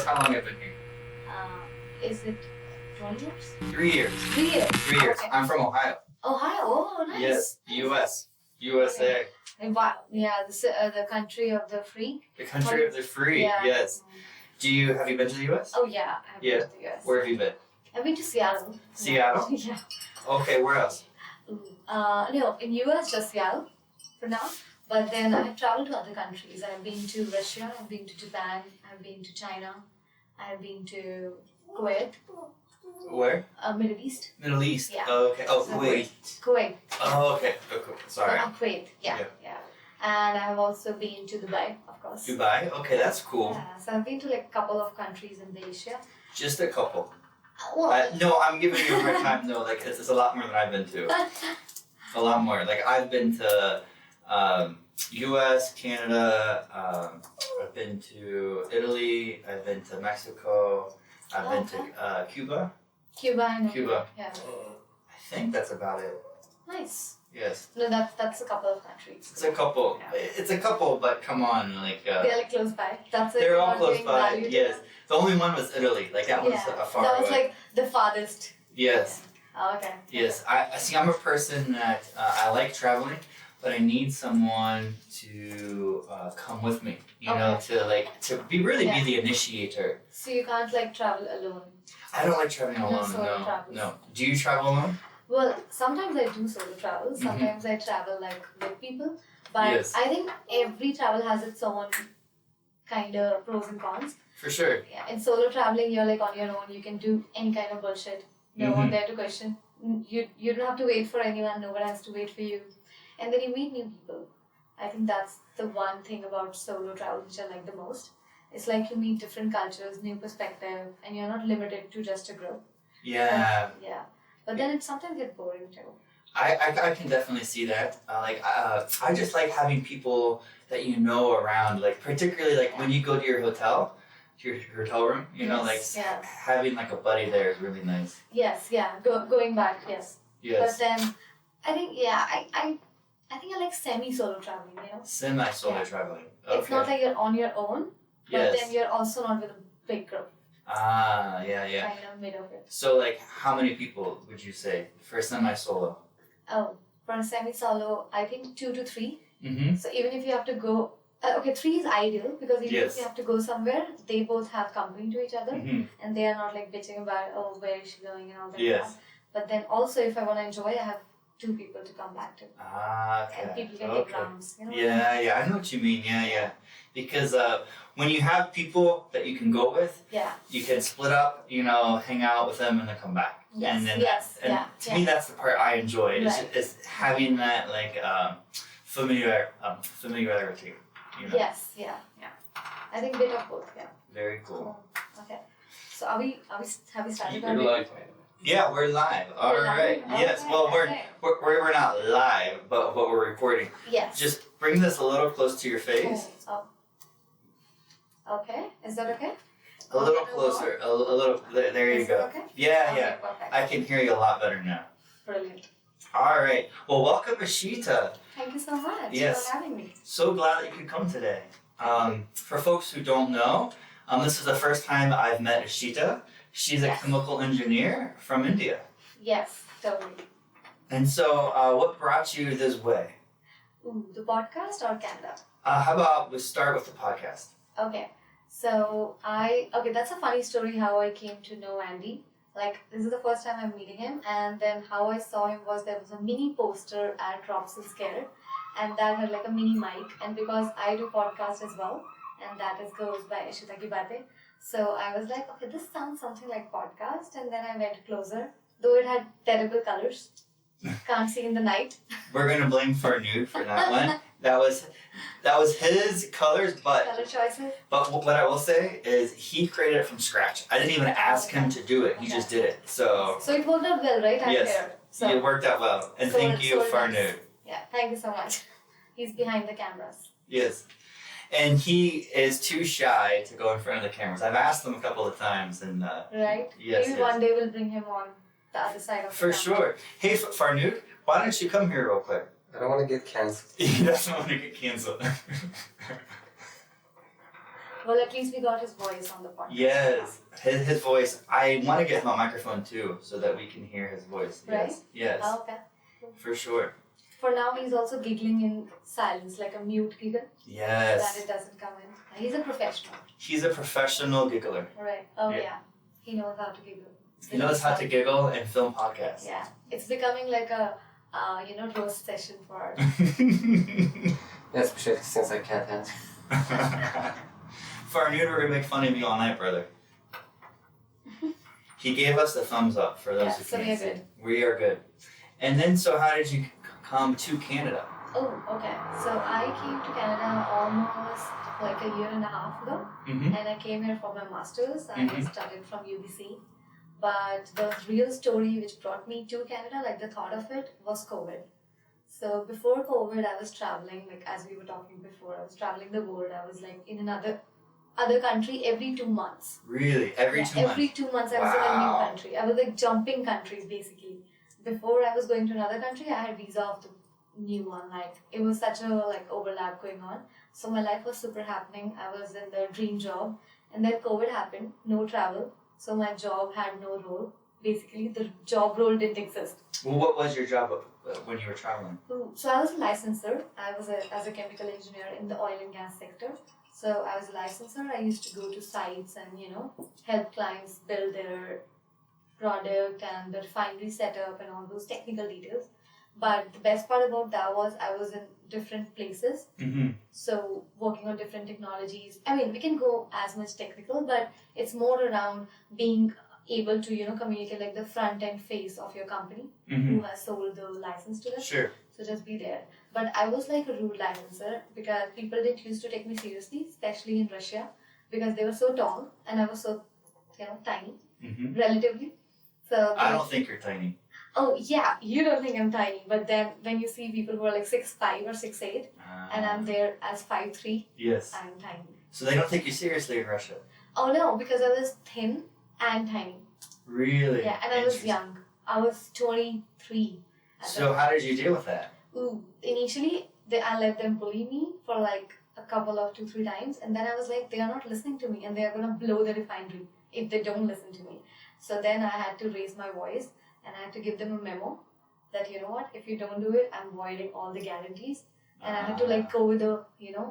How long have you been here? Is it 20 years? 3 years. 3 years. 3 years. Okay. I'm from Ohio. Ohio. Oh, nice. Yes, U.S. USA. Yeah, the country of the free. The country of the free. Yeah. Yes. Have you been to the U.S.? Oh yeah, I've been to the US. Where have you been? I've been to Seattle. Seattle? Yeah. Okay, where else? No, in US just Seattle for now. But then I've traveled to other countries. I've been to Russia, I've been to Japan, I've been to China, I've been to Kuwait. Where? Middle East. Middle East. Yeah. Okay. Oh, So Kuwait. Kuwait. Oh, okay. Oh, cool. Sorry. Kuwait. Yeah. And I've also been to Dubai, of course. Dubai? Okay, that's cool. Yeah, so I've been to like a couple of countries in Asia. Just a couple. Well, No, I'm giving you a hard time. No, like it's a lot more than I've been to. A lot more. Like I've been to U.S., Canada. I've been to Italy. I've been to Mexico. I've been to Cuba. Cuba and Cuba. Yeah. I think that's about it. Nice. Yes. No, that's a couple of countries. It's a couple. Yeah. It's a couple, but come on, like. They're like close by. That's it. They're all close by. Yes. The only one was Italy. Like that one's far away. That was like the farthest. Yes. Oh, okay. Yes. I see. I'm a person that I like traveling, but I need someone to come with me. You know, to be the initiator. So you can't like travel alone. I don't like traveling alone. solo travels. No. Do you travel alone? Well, sometimes I do solo travel. Sometimes I travel like with people. But Yes. I think every travel has its own kind of pros and cons. For sure. Yeah. In solo traveling, you're like on your own. You can do any kind of bullshit. No one there to question. You don't have to wait for anyone. No one has to wait for you. And then you meet new people. I think that's the one thing about solo travel which I like the most. It's like you meet different cultures, new perspective, and you're not limited to just a group. Yeah. Yeah. But then it sometimes gets boring too. I can definitely see that. I just like having people that you know around. Like particularly like when you go to your hotel room. You know, like having like a buddy there is really nice. Yes. Yeah. Going back. Yes. Yes. But then I think I think I like semi-solo traveling. You know. Semi-solo traveling. Okay. It's not like you're on your own, but Yes. then you're also not with a big group. Ah, yeah. Kind of mid of it. So, like, how many people would you say for a semi-solo? Oh, for a semi-solo, I think 2 to 3. Mm-hmm. So even if you have to go, 3 is ideal because even if you have to go somewhere, they both have company to each other, and they are not like bitching about where is she going and all that. Yes. But then also, if I want to enjoy, I have 2 people to come back to. Ah, okay. And people can take rounds. You know? Yeah, I know what you mean. Yeah. Because when you have people that you can go with, you can split up, you know, hang out with them and then come back. Yes, and then to me, that's the part I enjoy. Is having that like familiarity. You know? Yes, yeah. I think a bit of both. Yeah. Very cool. Okay. So have we started? You're live. Yeah, we're live. All right. Okay, Yes. Well, okay. we're not live, but we're recording. Yes. Just bring this a little close to your face. Oh. Okay. Is that okay? A little closer. A little. There you Is go. it okay? Yeah. Perfect. I can hear you a lot better now. Brilliant. All right. Well, welcome, Eshita. Thank you so much Yes. for having me. So glad that you could come today. For folks who don't know, this is the first time I've met Eshita. She's a chemical engineer from India. Yes, totally. And so, what brought you this way? Ooh, the podcast or Canada? How about we start with the podcast? Okay. So that's a funny story how I came to know Andy. Like, this is the first time I'm meeting him, and then how I saw him was there was a mini poster at Robson Scare, and that had like a mini mic, and because I do podcast as well, and that goes by Eshita Ki Baate. So I was like, okay, this sounds something like podcast, and then I went closer, though it had terrible colors. Can't see in the night. We're gonna blame Farnood for that one. That was his colors, but Color choices. But what I will say is he created it from scratch. I didn't even ask him to do it. He just did it. So it worked out well, right? I'm yes, here. So it worked out well. And thank you, Farnood. Yeah, thank you so much. He's behind the cameras. Yes. And he is too shy to go in front of the cameras. I've asked him a couple of times, and right. Yes, Maybe one day we'll bring him on the other side of the for sure. Hey, Farnood, why don't you come here real quick? I don't want to get cancelled. He doesn't want to get canceled. Well, at least we got his voice on the podcast. Yes, his voice. I want to get him a microphone too, so that we can hear his voice. Right? Yes. Oh, okay. For sure. For now, he's also giggling in silence, like a mute giggle. Yes. That it doesn't come in. He's a professional. He's a professional giggler. Right. Oh, yeah. He knows how to giggle. He knows how to giggle and film podcasts. Yeah. It's becoming like a, roast session for our... Yeah, especially since I can't answer. For our neuter, we make fun of you all night, brother. He gave us the thumbs up for those who so can't we're see. good. We are good. And then, so how did you come to Canada? Oh, okay. So I came to Canada almost like a year and a half ago. Mm-hmm. And I came here for my master's. I Mhm. studied from UBC. But the real story which brought me to Canada, like the thought of it, was COVID. So before COVID, I was traveling, like as we were talking before, I was traveling the world. I was like in another country every 2 months. Really? Every 2 months? Every 2 months I was in a new Wow. country. I was like jumping countries basically. Before I was going to another country, I had visa of the new one. Like it was such a overlap going on. So my life was super happening. I was in the dream job, and then COVID happened. No travel. So my job had no role. Basically, the job role didn't exist. Well, what was your job when you were traveling? So I was a licensor. I was as a chemical engineer in the oil and gas sector. So I was a licensor. I used to go to sites and help clients build their product and the refinery setup and all those technical details. But the best part about that was I was in different places. Mm-hmm. So working on different technologies. I mean, we can go as much technical, but it's more around being able to communicate like the front end face of your company Mm-hmm. who has sold the license to them. Sure. So just be there. But I was like a rude licenser because people didn't used to take me seriously, especially in Russia, because they were so tall and I was so tiny Mm-hmm. relatively. So I don't think you're tiny. oh yeah, you don't think I'm tiny, but then when you see people who are like 6'5" or 6'8", and I'm there as 5'3", Yes. I'm tiny. So they don't take you seriously in Russia? Oh no, because I was thin and tiny. Really? Yeah, and I was Interesting. young. I was 23. at So that how did you deal with that? Ooh, initially, I let them bully me for like a couple of 2-3 times, and then I was like, they are not listening to me, and they are gonna blow the refinery if they don't listen to me. So then I had to raise my voice, and I had to give them a memo that you know what, if you don't do it, I'm voiding all the guarantees, and I had to like go with a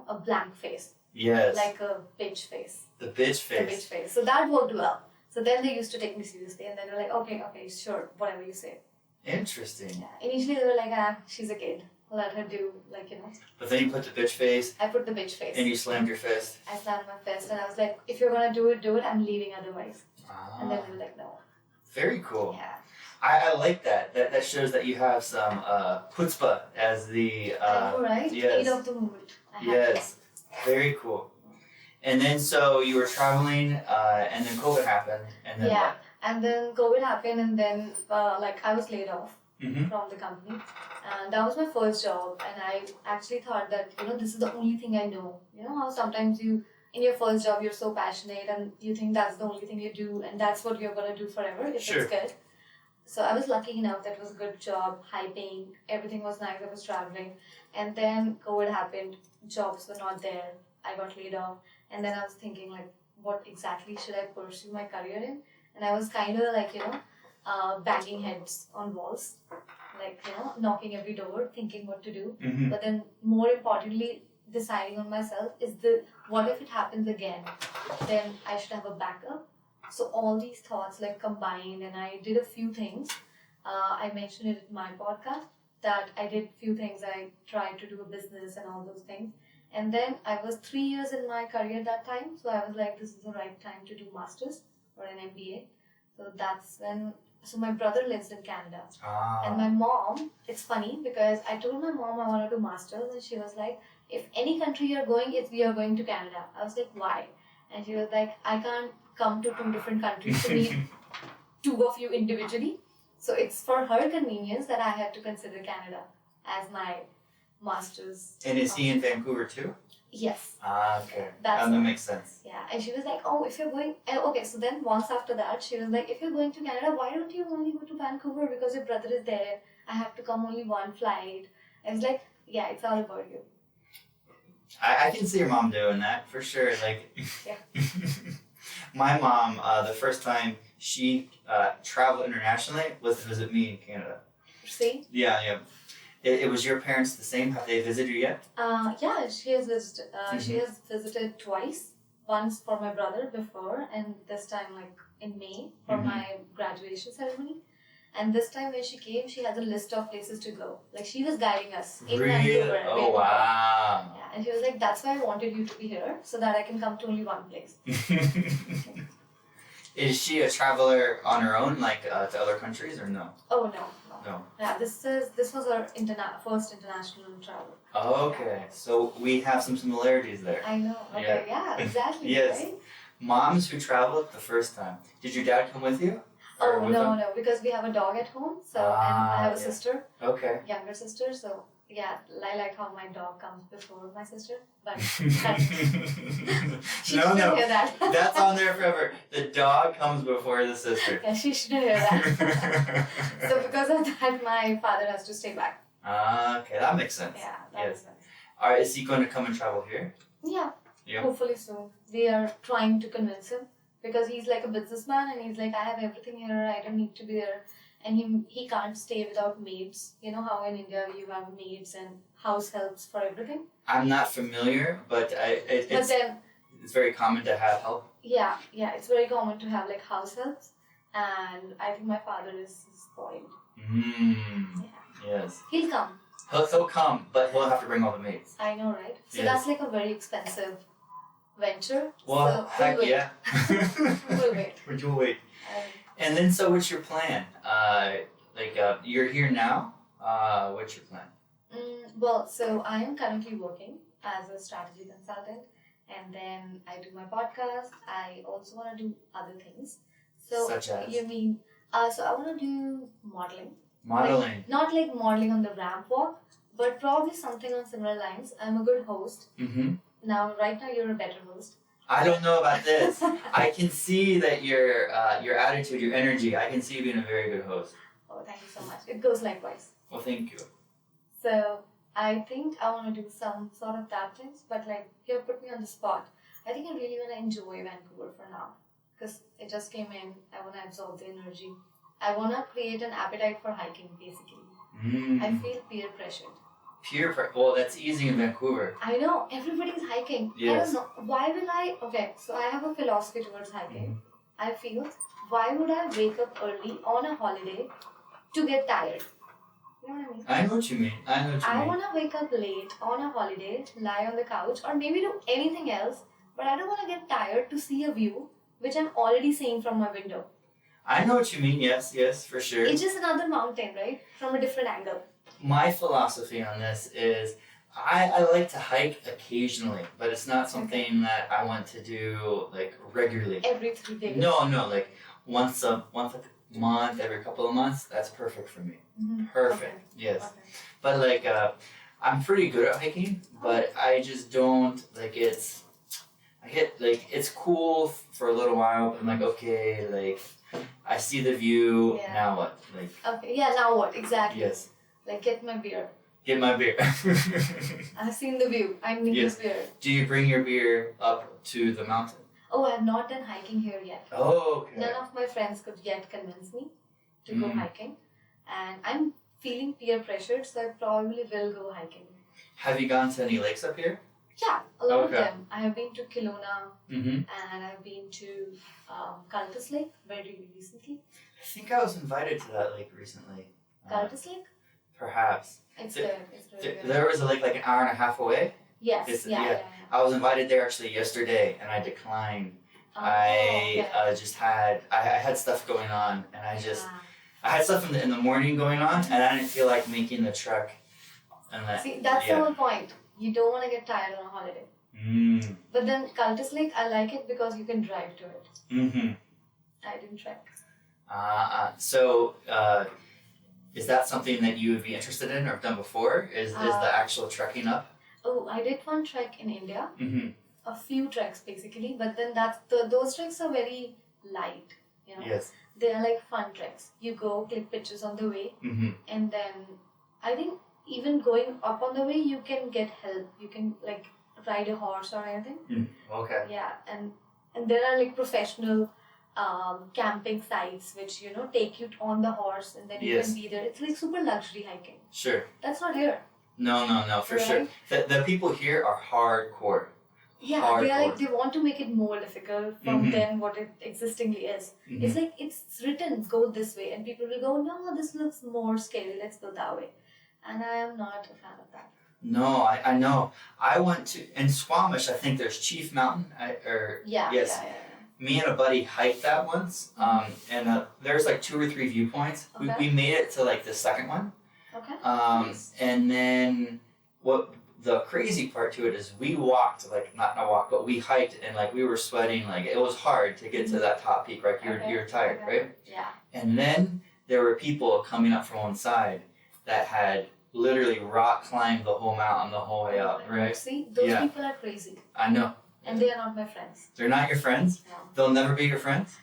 a blank face, Yes. like a bitch face, the bitch the bitch face. face. So that worked well. So then they used to take me seriously, and then they're like, okay, sure, whatever you say. Interesting. Yeah. Initially, they were like, she's a kid. Let her do, But then you put the bitch face I put the bitch face. and you slammed your fist. I slammed my fist and I was like, if you're gonna do it, I'm leaving otherwise. And then Ah, they were like, no. very cool. Yeah. I like that. That shows that you have some chutzpah as the I know, right? yes. Heat of the moment. I had Yes, very cool. And then so you were traveling, and then COVID happened, and then Yeah. And then COVID happened, and then I was laid off Mm-hmm. from the company, and that was my first job. And I actually thought that this is the only thing I know. You know how sometimes you in your first job you're so passionate and you think that's the only thing you do and that's what you're gonna do forever if Sure. it's good. So I was lucky enough that it was a good job, high paying, everything was nice. I was traveling, and then COVID happened. Jobs were not there. I got laid off, and then I was thinking like, what exactly should I pursue my career in? And I was kind of like banging heads on walls, knocking every door, thinking what to do. Mm-hmm. But then more importantly, deciding on myself is what if it happens again? Then I should have a backup. So all these thoughts combined, and I did a few things. I mentioned it in my podcast that I did few things. I tried to do a business and all those things. And then I was 3 years in my career that time. So I was like, this is the right time to do masters or an MBA. So that's when. So my brother lives in Canada. And my mom, it's funny because I told my mom I want to do masters, and she was like, if any country you're going, we are going to Canada. I was like, why? And she was like, I can't come to 2 different countries to meet 2 of you individually. So it's for her convenience that I had to consider Canada as my master's. And is he in Vancouver too? Yes. Okay. That's That makes sense. Yeah, and she was like, oh, if you're going... Okay, so then once after that, she was like, if you're going to Canada, why don't you only go to Vancouver? Because your brother is there. I have to come only one flight. I was like, yeah, it's all about you. I can see your mom doing that for sure. Like, Yeah. my mom, the first time she traveled internationally was to visit me in Canada. See? Yeah. It was your parents the same? Have they visited you yet? Yeah, she has visited. She has visited twice. Once for my brother before, and this time like in May for my graduation ceremony. And this time when she came, she has a list of places to go. Like she was guiding us in Vancouver. Oh wow! Yeah, and she was like, "That's why I wanted you to be here, so that I can come to only one place." Is she a traveler on her own, like to other countries, or no? Oh no. No. Yeah, this was our first international travel. Oh, okay, so we have some similarities there. I know. Okay. Yeah. Exactly. Yes. Right? Moms who traveled the first time. Did your dad come with you? Or Oh with no, them? no, because we have a dog at home. So and I have a sister, Okay. younger sister. So yeah, I like how my dog comes before my sister, but she shouldn't hear that. That's on there forever. The dog comes before the sister. Yeah, she shouldn't hear that. So because of that, my father has to stay back. Okay, that makes sense. Yeah, that makes sense. Alright, is he going to come and travel here? Yeah. Yeah. Hopefully soon. We are trying to convince him because he's like a businessman and he's like, I have everything here. I don't need to be there. And he can't stay without maids. You know how in India you have maids and house helps for everything? I'm not familiar, but it's very common to have help. Yeah, it's very common to have like house helps. And I think my father is spoiled. Yes. He'll come. He'll come, but he'll have to bring all the maids. I know, right? So Yes. that's like a very expensive venture. Well, so heck we'll wait. yeah. We'll wait. We'll wait. And then, so what's your plan? You're here now. What's your plan? Well, so I am currently working as a strategy consultant, and then I do my podcast. I also want to do other things. So Such as? you mean? So I want to do modeling. Modeling. Like, not like modeling on the ramp walk, but probably something on similar lines. I'm a good host. Now, right now, you're a better host. I don't know about this. I can see that your attitude, your energy. I can see you being a very good host. Oh, thank you so much. It goes likewise. Well, thank you. So I think I want to do some sort of that things, but like here, put me on the spot. I think I really want to enjoy Vancouver for now because it just came in. I want to absorb the energy. I want to create an appetite for hiking, basically. I feel peer pressured. Well, that's easy in Vancouver. I know, everybody's hiking. Yes. I don't know. Why will I? Okay, so I have a philosophy towards hiking. I feel, why would I wake up early on a holiday to get tired? You know what I mean? I know what you mean. I want to wake up late on a holiday, lie on the couch, or maybe do anything else, but I don't want to get tired to see a view which I'm already seeing from my window. I know what you mean. Yes, for sure. It's just another mountain, right? From a different angle. My philosophy on this is I like to hike occasionally, but it's not something that I want to do like regularly. Every 3 days. No, like once a month, every couple of months. That's perfect for me. Perfect. Okay. Yes. Okay. But like I'm pretty good at hiking, but I just don't like it's. I hit like it's cool for a little while, but I'm like okay, like I see the view. Yeah. Now what? Like. Okay. Yeah. Now what? Exactly. Yes. Like get my beer. Get my beer. I've seen the view. I need Yes. this beer. Do you bring your beer up to the mountain? Oh, I have not done hiking here yet. Oh, okay. None of my friends could yet convince me to go hiking. And I'm feeling peer pressured, so I probably will go hiking. Have you gone to any lakes up here? Yeah, a lot of Okay. them. I have been to Kelowna and I've been to Cultus Lake very recently. I think I was invited to that lake recently. Cultus Lake? Perhaps. It's Th- good. It's really good. There was a lake like an hour and a half away. Yes, yeah. I was invited there actually yesterday and I declined. Oh, I okay. I had stuff going on and I had stuff in the morning going on and I didn't feel like making the trek. And that, See, that's the whole point. You don't want to get tired on a holiday. But then Cultus Lake, I like it because you can drive to it. I didn't trek. So, is that something that you would be interested in or have done before? Is the actual trekking up? Oh, I did one trek in India. A few treks basically, but then those treks are very light. You know, Yes. they are like fun treks. You go click pictures on the way, and then I think even going up on the way, you can get help. You can like ride a horse or anything. Okay. Yeah, and there are like professional camping sites which take you on the horse and then you can be there. It's like super luxury hiking. Sure. That's not here. No, for sure. The people here are hardcore. Yeah, Hardcore. they are like, they want to make it more difficult from then what it existingly is. It's like, it's written, go this way, and people will go, no, this looks more scary, let's go that way. And I am not a fan of that. No, I know. I went to, in Squamish, I think there's Chief Mountain, Yeah. Me and a buddy hiked that once, and there's like 2 or 3 viewpoints. Okay. We made it to like the second one. Okay. Nice. And then what the crazy part to it is we walked, like not walk, but we hiked and like we were sweating, like it was hard to get to that top peak, right? You're tired, right? Yeah. And then there were people coming up from one side that had literally rock climbed the whole mountain the whole way up, right? See, those people are crazy. I know. And they are not my friends. They're not your friends? No. They'll never be your friends?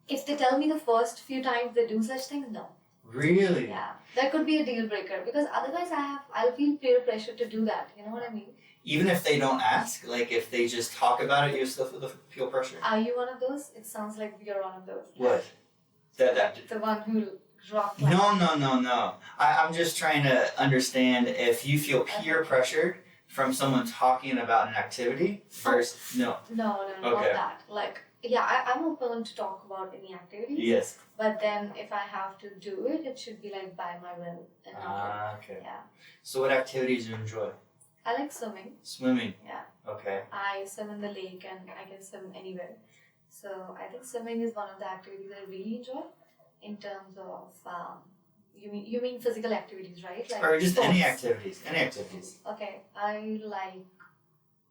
If they tell me the first few times they do such things, no. Really? Yeah. That could be a deal breaker because otherwise I'll feel peer pressure to do that. You know what I mean? Even if they don't ask, like if they just talk about it, you still feel the peer pressure? Are you one of those? It sounds like you're one of those. What? The one who rock climbs. No. I'm just trying to understand if you feel peer pressured from someone talking about an activity versus No, Okay. not that. Like, yeah, I'm open to talk about any activities. Yes. But then if I have to do it, it should be like by my will. And not Okay. Yeah. So what activities do you enjoy? I like swimming. Swimming. Yeah. Okay. I swim in the lake and I can swim anywhere. So I think swimming is one of the activities I really enjoy in terms of you mean physical activities, right? Like Or just sports. any activities. Okay. I like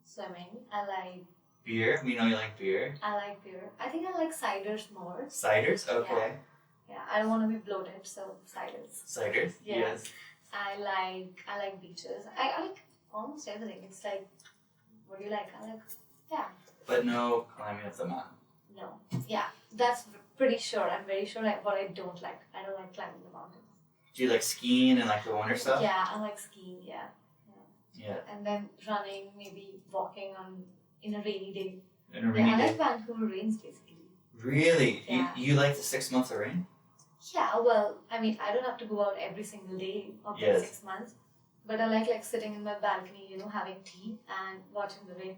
swimming. I like Beer. We know you like beer. I like beer. I think I like ciders more. Ciders. Okay. Yeah, I don't want to be bloated, so ciders. Ciders. Yeah. Yes. I like beaches. I like almost everything. It's like, what do you like? But no climbing up the mountain. No. Yeah, that's pretty sure. I'm very sure what I don't like. I don't like climbing the mountains. Do you like skiing and like the winter stuff? Yeah, I like skiing. Yeah. And then running, maybe walking in a rainy day. In a rainy I day. like Vancouver rains basically. Really? Yeah. You like the 6 months of rain? Yeah, well, I mean, I don't have to go out every single day of the 6 months, but I like sitting in my balcony, having tea and watching the rain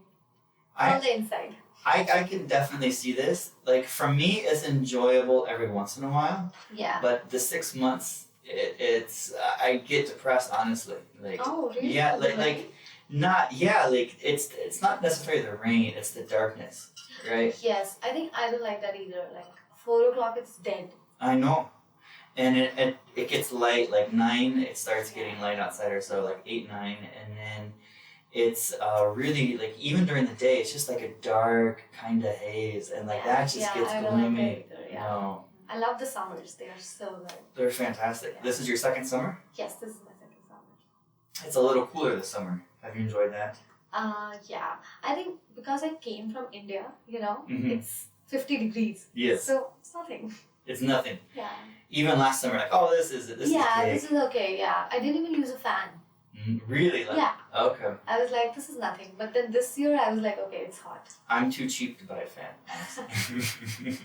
on the inside. I can definitely see this. Like for me, it's enjoyable every once in a while. Yeah. But the 6 months, it's I get depressed honestly. Like oh really? yeah, like it's not necessarily the rain, it's the darkness, right? Yes, I think I don't like that either. Like 4 o'clock, it's dead. I know. And it gets light, like 9, it starts getting light outside or so, like 8, 9, and then it's really, like, even during the day, it's just like a dark kind of haze, and like that just gets I gloomy. don't like that either, No. I love the summers, they are so good. They're fantastic. Yeah. This is your second summer? Yes, this is my second summer. It's a little cooler this summer. Have you enjoyed that? Yeah. I think because I came from India, Mhm. it's 50 degrees. Yes. So it's nothing. It's nothing. Yeah. Even last summer, like, oh, this is This is okay, yeah. I didn't even use a fan. Really? Like, Yeah. Okay. I was like, this is nothing. But then this year, I was like, okay, it's hot. I'm too cheap to buy a fan, honestly.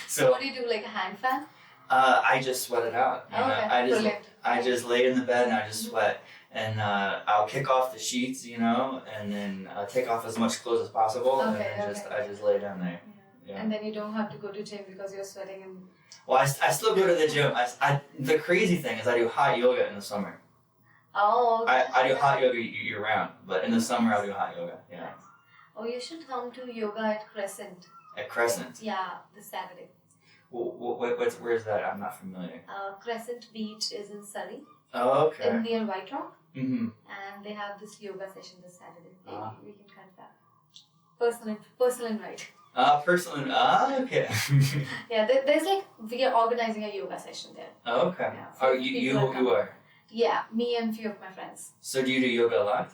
So what do you do, like a hand fan? I just sweat it out. You know? Brilliant. I just lay in the bed and I just sweat. And I'll kick off the sheets, and then take off as much clothes as possible. And then I just lay down there. Yeah. And then you don't have to go to gym because you're sweating and... Well, I still go to the gym. The crazy thing is I do hot yoga in the summer. Oh, okay. I do hot yoga year round, but in the summer I'll do hot yoga. Yeah. Nice. Oh, you should come to yoga at Crescent. At Crescent? Yeah, this Saturday. Where's that? I'm not familiar. Crescent Beach is in Surrey. Oh, okay. Near White Rock. Mm-hmm. And they have this yoga session this Saturday. Maybe we can cut that. Personal invite. Okay. Yeah, there's like, we are organizing a yoga session there. Okay. Yeah, Oh, you are? Yeah, me and few of my friends. So do you do yoga a lot?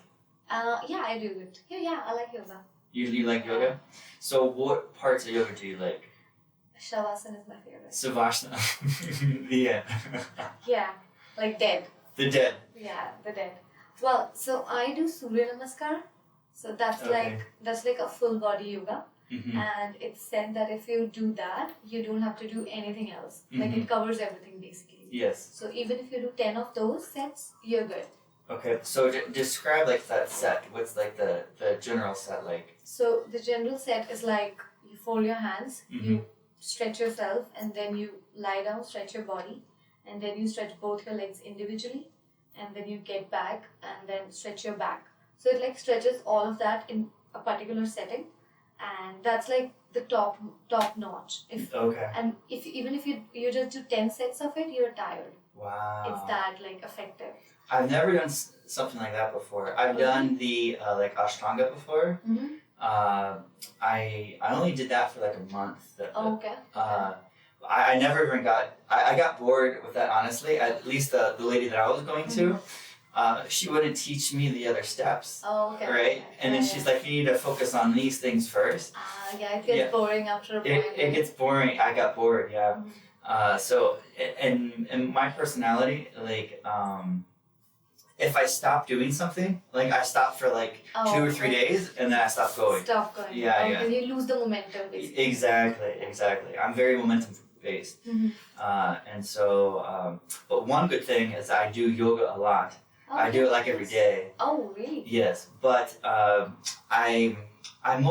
Yeah, I do it. Yeah, I like yoga. You like yoga? So what parts of yoga do you like? Shavasana is my favorite. Savasana. The end. Yeah, like dead. The dead. Yeah, the dead. Well, so I do Surya Namaskar. So that's Okay. like a full body yoga. Mm-hmm. And it's said that if you do that, you don't have to do anything else. Like Mhm. it covers everything basically. Yes. So even if you do 10 of those sets, you're good. Okay. So describe like that set. What's like the general set like? So the general set is like you fold your hands, Mhm. you stretch yourself, and then you lie down, stretch your body, and then you stretch both your legs individually, and then you get back and then stretch your back. So it like stretches all of that in a particular setting, and that's like the top notch. Even if you just do 10 sets of it, you're tired. Wow. It's that like effective. I've never done something like that before. I've done the like Ashtanga before. Mm-hmm. I only did that for like a month. Okay. I never even I got bored with that, honestly. At least the lady that I was going to, she wouldn't teach me the other steps. Oh, okay. Right? And then she's like, you need to focus on these things first. Yeah, it gets boring after a point. It gets boring. I got bored, yeah. Mm-hmm. So, and my personality, like, if I stop doing something, like I stop for like 2 or 3 days and then I stop going. Stop going. Yeah. Because you lose the momentum basically. Exactly. I'm very momentum based. Mm-hmm. And so, but one good thing is I do yoga a lot. I do it like every day. Oh, really? Yes, but I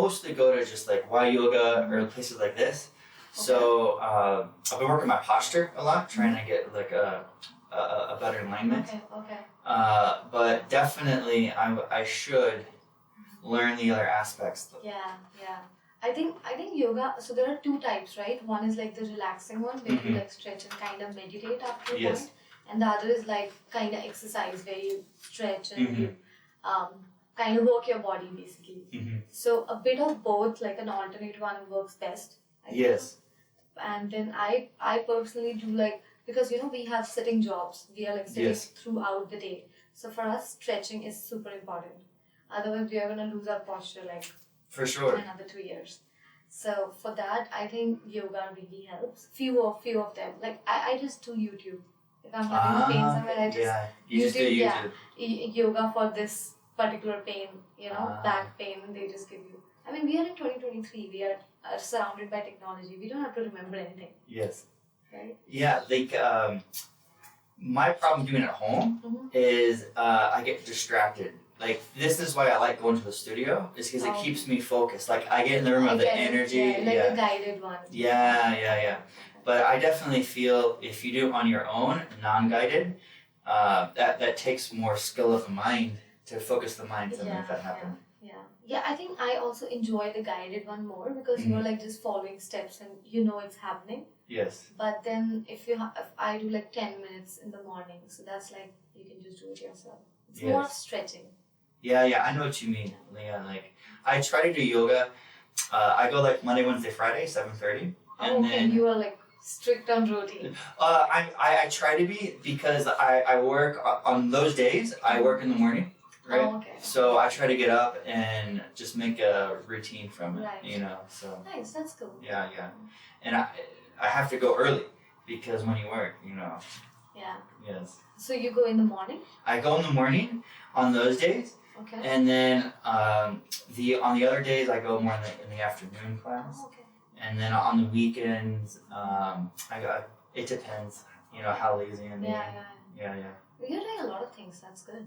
mostly go to just like Y yoga or places like this. So I've been working my posture a lot, trying to get like a better alignment. Okay. But definitely I should learn the other aspects. Yeah. I think yoga. So there are two types, right? One is like the relaxing one, where you like stretch and kind of meditate after a point, and the other is like kind of exercise, where you stretch and you kind of work your body basically. Mm-hmm. So a bit of both, like an alternate one, works best. I think. Yes. And then I personally do like, because we have sitting jobs, we are like sitting throughout the day. So for us, stretching is super important. Otherwise, we are gonna lose our posture like for sure in another 2 years. So for that, I think yoga really helps. Few of them. Like I just do YouTube. If I'm having pain somewhere, I just do YouTube. Yoga for this particular pain. Back pain. They just give you. I mean, we are in 2023. We are surrounded by technology. We don't have to remember anything. Yes. Right? Yeah, like my problem doing it at home is I get distracted. Like this is why I like going to the studio, is because it keeps me focused. Like I get in the room with the energy. The guided one. Yeah. But I definitely feel if you do it on your own, non-guided, that takes more skill of the mind to focus the mind to make that happen. Yeah, I think I also enjoy the guided one more because you're like just following steps and it's happening. Yes. But then if I do like 10 minutes in the morning, so that's like you can just do it yourself. It's more of stretching. Yeah, I know what you mean, Leah. Like I try to do yoga. I go like Monday, Wednesday, Friday, 7:30. And then you are like strict on routine. I try to be because I work on those days. I work in the morning. Right. Oh, okay. So I try to get up and just make a routine from it, Right. So. Nice, that's cool. Yeah. And I have to go early because when you work, Yeah. Yes. So you go in the morning? I go in the morning on those days. Okay. And then on the other days I go more in the afternoon class. Oh, okay. And then on the weekends, it depends, how lazy I'm being. Yeah. You're doing a lot of things. That's good.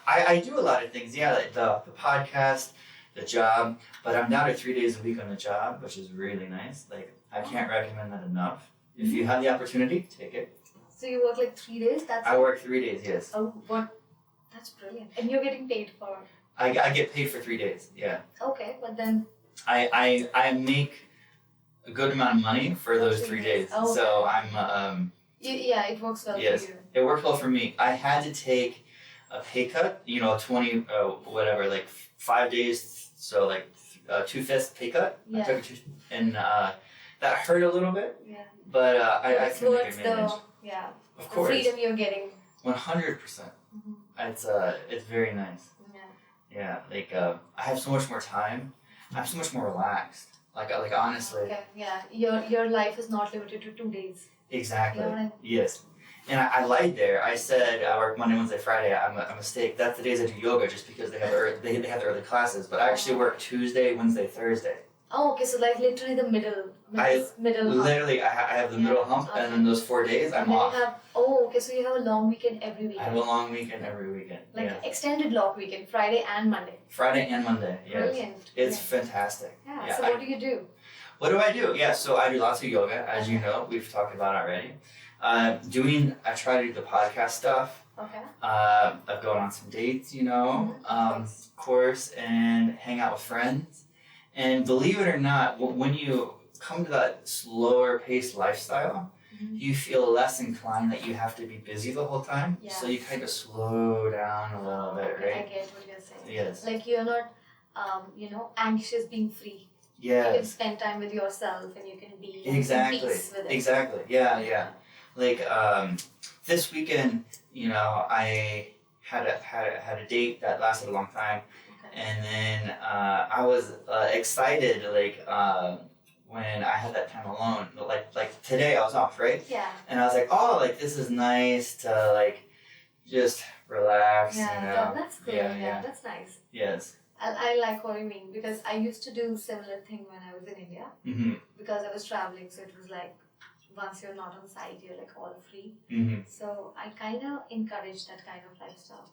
I do a lot of things, like the podcast, the job, but I'm down to 3 days a week on the job, which is really nice. Like, I can't recommend that enough. If you have the opportunity, take it. So you work like 3 days? I work 3 days, yes. Oh, what? That's brilliant. And you're getting paid for? I get paid for 3 days, yeah. Okay, but then... I make a good amount of money for those 3 days. Oh, okay. So I'm... it works well for you. It worked well for me. I had to take a pay cut, 20, whatever, like 5 days, so like 2/5 pay cut. Yeah. I took it, and that hurt a little bit. Yeah. But I can make it manage. Of course. The freedom you're getting. 100%. It's very nice. Yeah. Like I have so much more time. I'm so much more relaxed. Like honestly. Okay. Yeah. Your life is not limited to 2 days. Exactly. You know what I mean? Yes. And I lied there. I said I work Monday, Wednesday, Friday. I'm a mistake. That's the days I do yoga just because they have they have the early classes. But I actually work Tuesday, Wednesday, Thursday. Oh, okay. So like literally the middle hump. Literally, I have the middle hump, and then those 4 days I'm off. Okay. So you have a long weekend every weekend. I have a long weekend every weekend. Like extended long weekend, Friday and Monday. Friday and Monday. Yes. Brilliant. It's fantastic. Yeah. So what do you do? What do I do? Yeah. So I do lots of yoga, as you know. We've talked about already. I try to do the podcast stuff. Okay. I've gone on some dates, of course, and hang out with friends. And believe it or not, when you come to that slower paced lifestyle, you feel less inclined that you have to be busy the whole time. Yeah. So you kind of slow down a little bit, right? I get what you're saying. Yes. Like you're not, anxious being free. Yes. You can spend time with yourself and you can be in peace with it. Exactly. Yeah. Like this weekend, I had a date that lasted a long time, and then I was excited when I had that time alone. Like today I was off, right? Yeah. And I was like, oh, like this is nice to just relax. Yeah, that's good. Yeah. That's nice. Yes. I like what you mean because I used to do similar thing when I was in India because I was traveling, so it was like once you're not on site, you're like all free. So I kind of encourage that kind of lifestyle.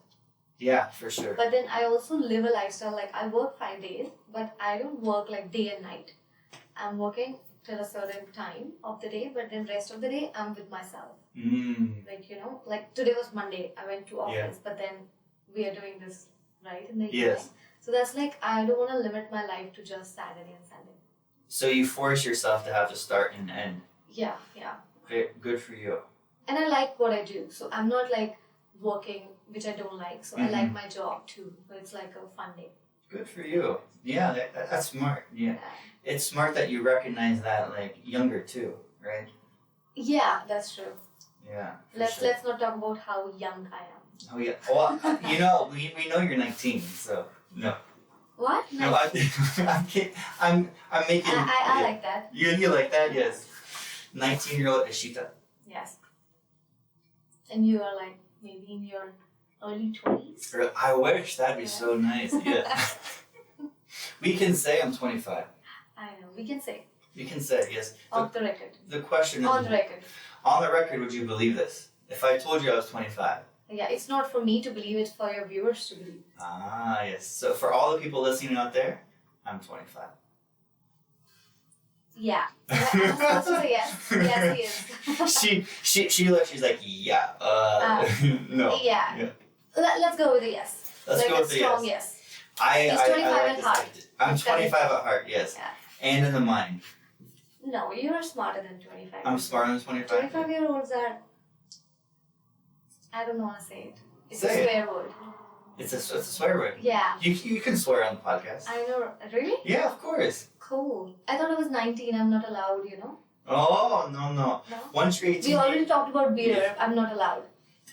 Yeah, for sure. But then I also live a lifestyle like I work 5 days, but I don't work like day and night. I'm working till a certain time of the day, but then rest of the day I'm with myself. Like today was Monday, I went to office, but then we are doing this right in the evening. Yes. So that's like I don't want to limit my life to just Saturday and Sunday. So you force yourself to have to start and end. Yeah. Very good for you. And I like what I do, so I'm not like working, which I don't like. So I like my job too, but it's like a fun day. Good for you. Yeah, that's smart. Yeah. It's smart that you recognize that younger too, right? Yeah, that's true. Yeah. Let's not talk about how young I am. Oh yeah. Well, we know you're 19, so no. What? No, I'm kidding. I'm making. I like that. You like that? Yes. 19-year-old Eshita. Yes. And you are like maybe in your early 20s. I wish that'd be so nice. Yeah. We can say I'm 25. I know. We can say. We can say yes. Off the record. The question is. On the record. On the record, would you believe this? If I told you I was 25. Yeah, it's not for me to believe, it's for your viewers to believe. Ah, yes. So for all the people listening out there, I'm 25. Yeah. I'm supposed to say yes. Yes, he is. She looks, she's like, yeah, no. Yeah. Let's go with a yes. Let's go with a strong yes. He's 25 at heart. I'm 25 at heart, yes. Yeah. And in the mind. No, you're smarter than 25. I'm smarter than 25? 25-year-olds are... I don't want to say it. It's say a swear word. It's a swear word? Yeah. You can swear on the podcast. I know. Really? Yeah, of course. Cool. I thought I was 19. I'm not allowed, Oh, no. Once you're 18... We already talked about beer. Yeah. I'm not allowed.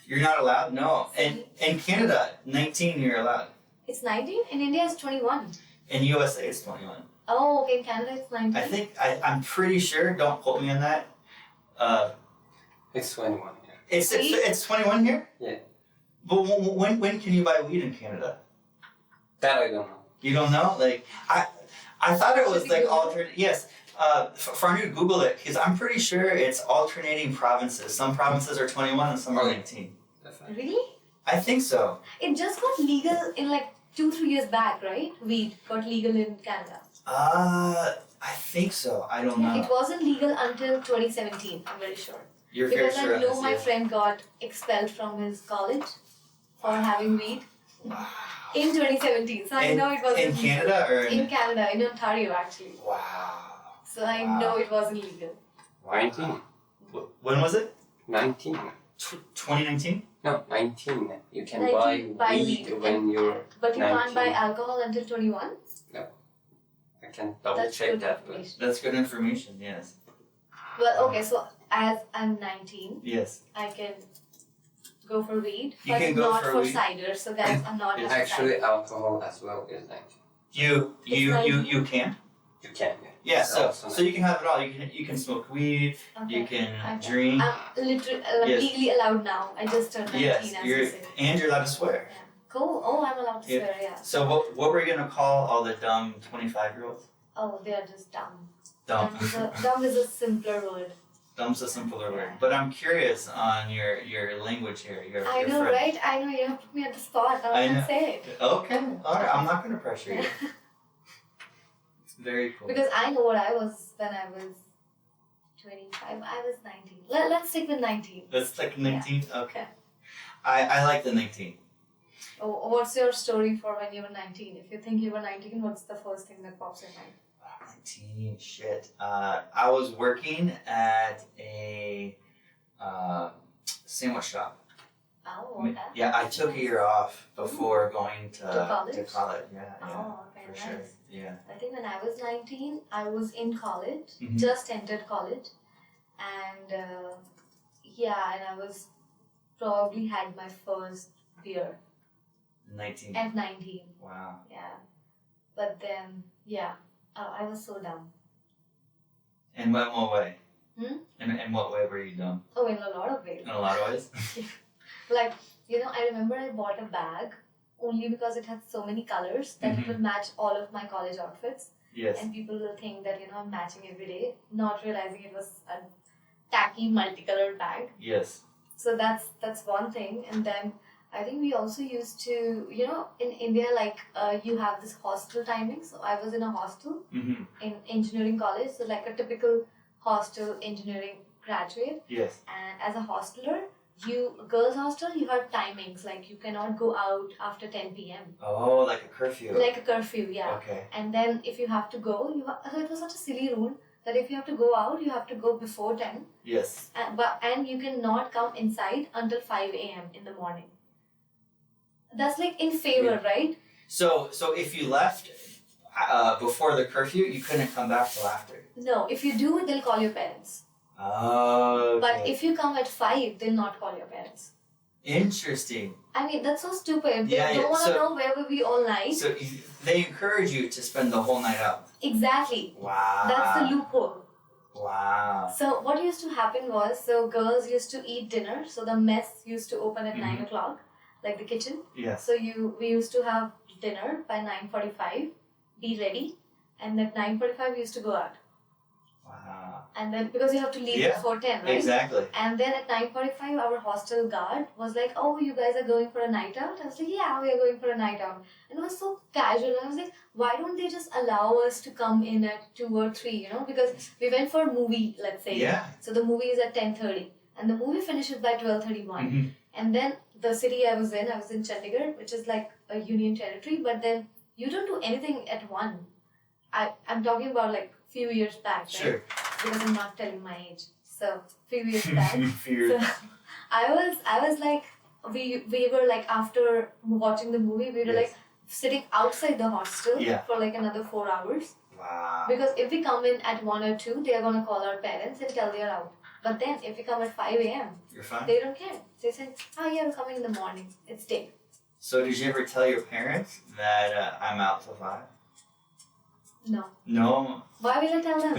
You're not allowed? No. In Canada, 19 you're allowed. It's 19? In India it's 21. In USA it's 21. Oh, okay. In Canada it's 19. I'm pretty sure, don't quote me on that. It's 21 here. It's 21 here? Yeah. But when can you buy weed in Canada? That I don't know. You don't know? I thought it was alternate. Yes. For you to Google it, because I'm pretty sure it's alternating provinces. Some provinces are 21 and some are 19. Really? I think so. It just got legal in 2-3 years back, right? Weed got legal in Canada. I think so. I don't know. It wasn't legal until 2017, I'm very sure. You're very sure. Because I know my friend got expelled from his college for having weed in 2017. So I know it wasn't in Canada or in Canada, in Ontario actually. Wow. So I know it wasn't legal. 19. When was it? 19. 2019? No, 19. You can 19, buy weed when you're But you 19. can't buy alcohol until 21? No. I can double check that. But That's good information, yes. Well, okay, so as I'm 19, yes, I can go for weed, you but can go not for weed. cider. So guys, I'm not having actually, cider. alcohol as well is 19. You can? You can. Yeah, So so you can have it all. You can smoke weed. Okay. You can Okay. drink. I'm literally Yes. legally allowed now. I just turned 19 Yes, as you said. and you're allowed to swear. Yeah. Cool. Oh, I'm allowed to Yeah. swear, yeah. So what were you gonna call all the dumb 25-year-olds? Oh, they are just dumb. Dumb. Dumb is a simpler word. Dumb's a simpler word. Yeah. But I'm curious on your language here. I know, French. right? I know, you have put me at the spot. I I know. can't say it. Okay, alright, I'm not gonna pressure you. It's very cool. Because I know what I was when I was 25. I was 19. Let's stick with 19. That's like 19? Okay. Yeah. I like the 19. Oh, what's your story for when you were 19? If you think you were 19, what's the first thing that pops in mind? 19, shit. I was working at a sandwich shop. Oh, okay. Yeah, I took a year off before going to college? Yeah, Oh, okay, for nice. sure. Yeah. I think when I was 19, I was in college, Mhm. just entered college, and and I was probably had my first beer 19. at 19. Wow. Yeah, but then I was so dumb. In what way? Hmm? In what way were you dumb? Oh, in a lot of ways. In a lot of ways? Like, I remember I bought a bag only because it had so many colors that it Mhm. would match all of my college outfits. Yes. And people will think that, I'm matching every day, not realizing it was a tacky multicolored bag. Yes. So that's one thing. And then I think we also used to, in India, you have this hostel timing. So I was in a hostel Mm-hmm. in engineering college. So like a typical hostel engineering graduate. Yes. And as a hosteler, girls hostel, you have timings. Like you cannot go out after 10 p.m. Oh, like a curfew. Like a curfew, yeah. Okay. And then if you have to go, so it was such a silly rule that if you have to go out, you have to go before 10. Yes. And you cannot come inside until 5 a.m. in the morning. That's like in favor, right? So if you left before the curfew, you couldn't come back till after. No, if you do, they'll call your parents. Oh. Okay. But if you come at 5, they'll not call your parents. Interesting. I mean, that's so stupid. They Yeah, don't want to so- know where were we all night. So they encourage you to spend the whole night out. Exactly. Wow. That's the loophole. Wow. So what used to happen was, girls used to eat dinner. So the mess used to open at 9 o'clock, like the kitchen. Yes. So we used to have dinner by 9:45, be ready, and at 9:45 we used to go out. Wow. And then because you have to leave Yeah, before 10, right? Exactly. And then at 9:45, our hostel guard was like, "Oh, you guys are going for a night out?" I was like, "Yeah, we are going for a night out." And it was so casual. I was like, "Why don't they just allow us to come in at 2 or 3? Because we went for a movie, let's say. Yeah. So the movie is at 10:30, and the movie finishes by 12:31. Mhm. And then the city I was in Chandigarh, which is like a union territory. But then you don't do anything at 1. I'm talking about like few years back, right? Sure. Because I'm not telling my age. So few years back. Fear. So I was like, we were like, after watching the movie, we were Yes. like sitting outside the hostel Yeah. for like another 4 hours. Wow. Because if we come in at 1 or 2, they are gonna call our parents and tell they are out. But then if we come at 5 a.m., You're fine. they don't care. They say, "Oh yeah, I'm coming in the morning. It's day." So did you ever tell your parents that I'm out till 5? No. No. Why will I tell them?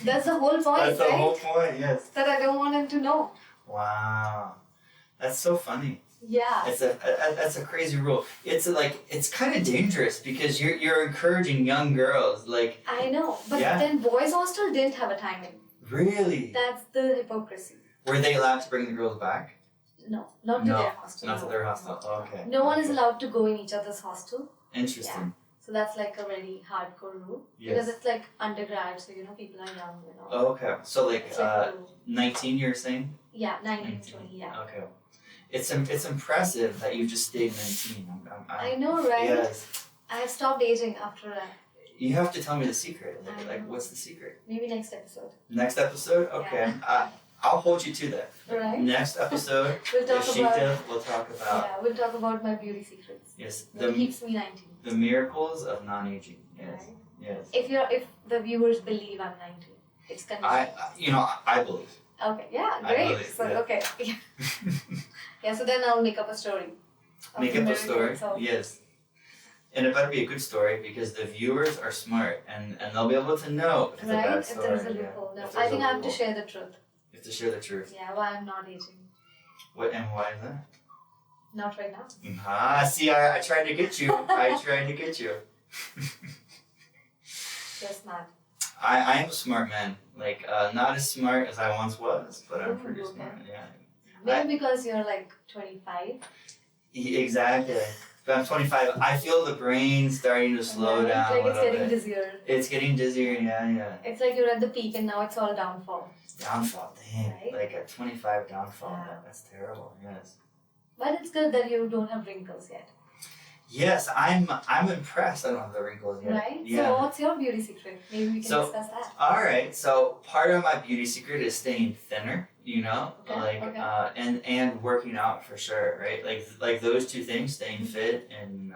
That's the whole point, That's the right? whole point. Yes. That I don't want them to know. Wow. That's so funny. Yeah. That's a crazy rule. It's kind of dangerous because you're encouraging young girls like I know. But Yeah. then boys' hostel didn't have a timing. really. That's the hypocrisy. Were they allowed to bring the girls back? No, not to No, their hostel. Not to their hostel. Okay. No one is Okay. allowed to go in each other's hostel. Interesting. So that's like a very hardcore rule. Yes. Because it's like undergrad, so people are young, Okay. So like It's like a rule. 19 you're saying? Yeah, 19, 20, yeah. Okay. It's impressive that you just stayed 19. I know, right? Yes. I have stopped aging after that. You have to tell me the secret. I Like know. what's the secret? Maybe next episode. Next episode? Okay. I'll hold you to that. Right? Next episode, We'll talk Eshita about will talk about we'll talk about my beauty secrets. yes What keeps me 19. the miracles of non-aging. Yes. Right? Yes. If the viewers believe I'm 19, it's conditional. I believe. Okay, yeah, I great. believe, So yeah. okay. Yeah, so then I'll make up a story. of Make the up a miracle story. itself. Yes. And it better be a good story because the viewers are smart and they'll be able to know if it's a Right? bad If story. there's a loophole. Yeah. No, If there's I think a I have to loophole. share the truth. You have to share the truth. Yeah, why I'm not aging. What and why is that? Not right now. Ah, see, I tried to get you. I tried to get you. Just not. I am a smart man. Like, not as smart as I once was, but I'm pretty okay. smart. Yeah. Maybe because you're like 25. Exactly. But I'm 25. I feel the brain starting to slow down. Like a it's little getting bit. dizzier. It's getting dizzier. Yeah. It's like you're at the peak and now it's all downfall. Downfall. Dang. Right? Like at 25, downfall. Yeah. That's terrible. Yes. But it's good that you don't have wrinkles yet. Yes, I'm impressed. I don't have the wrinkles yet. Right? Yeah. So what's your beauty secret? Maybe we can discuss that. All right. So part of my beauty secret is staying thinner. You know, Okay, and working out for sure, right? Like those two things, staying fit and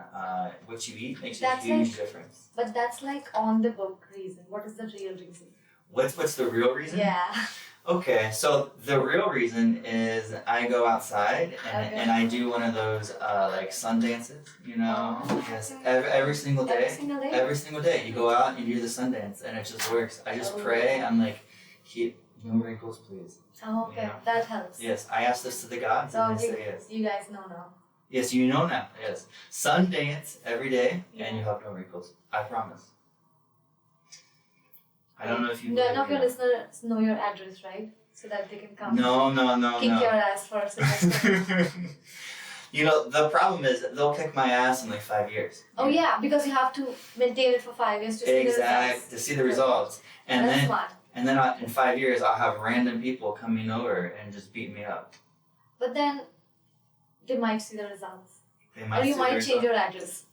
what you eat makes That's a huge like- difference. But that's like on the book reason. What is the real reason? What's the real reason? Yeah. Okay, so the real reason is I go outside and, Okay. and I do one of those like sun dances, you know? Oh, Yes, okay. every single day. Every single day? Every single day. You go out and you do the sun dance and it just works. I just Oh. pray, I'm like, keep no wrinkles, please. Oh, okay. Yeah. That helps. Yes, I ask this to the gods So and they say yes. you guys know now. Yes, you know now, yes. Sun dance every day Yeah. and you have no wrinkles. I promise. I don't know if you None of believe your me. listeners know your address, right? So that they can come No. kick your ass for suggesting. You know, the problem is they'll kick my ass in like 5 years. Oh yeah, because you have to maintain it for 5 years to see the results. To see the results. And That's then smart. in 5 years I'll have random people coming over and just beat me up. But then they might see the results. They Or you see the might change results. your address.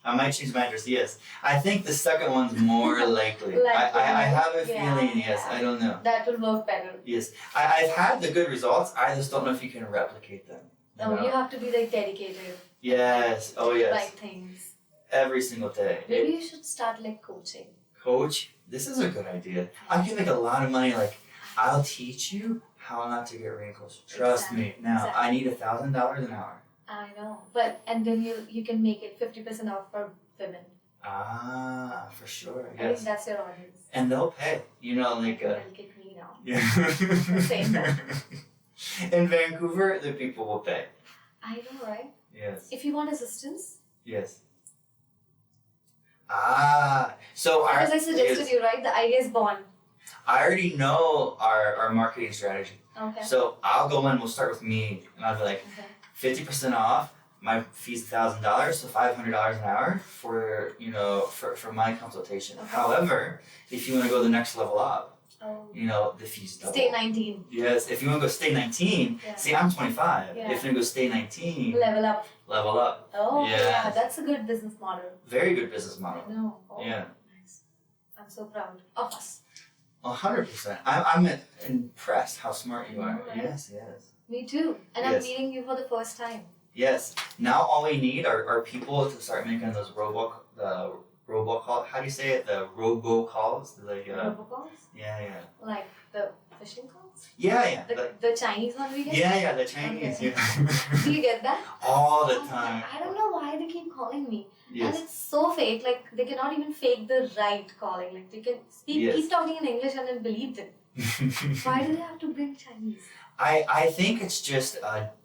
I might change my address, yes. I think the second one's more likely. Likely, I have a yeah, feeling, yes, yeah. I don't know. That will work better. Yes, I've had the good results. I just don't know if you can replicate them. You No, know? you have to be like dedicated. Yes. Oh yes. Like things. Every single day. Maybe you should start like coaching. Coach, this is a good idea. I can make a lot of money. Like, I'll teach you how not to get wrinkles. Trust me. Now, Exactly. I need $1,000 an hour. I know. But and then you can make it 50% off for women. Ah, for sure. I think Yes. that's your audience. And they'll pay. You know, like. They'll kick me now. Yeah. Same that. In Vancouver, the people will pay. I know, right? Yes. If you want assistance, Yes. Ah, so because I suggested yes, you, right? The idea is born. I already know our marketing strategy. Okay. So I'll go in, we'll start with me, and I'll be like, Okay. 50% off, my fee's $1,000, so $500 an hour for, you know, for my consultation. Okay. However, if you want to go the next level up, Oh. you know, the fee's double. Stay 19. Yes, if you want to go stay 19, Yeah. see, I'm 25. Yeah. If you want to go stay 19, Level up. level up. Oh, Yeah. yeah. That's a good business model. Very good business model. I know. Oh, Yeah. Nice. I'm so proud of us. 100%. I'm impressed how smart you are. Right. Yes. Me too. And I'm Yes. meeting you for the first time. Yes. Now all we need are people to start making those robocall. How do you say it? The robocalls. Robocalls? Yeah. Like the fishing calls? Yeah. The Chinese one we get? Yeah. The Chinese. Okay. Yeah. Do you get that? All the Oh, time. I don't know why they keep calling me. And Yes. it's so fake. Like they cannot even fake the right calling. Like they can Yes. keep talking in English and then believe them. Why do they have to bring Chinese? I think it's just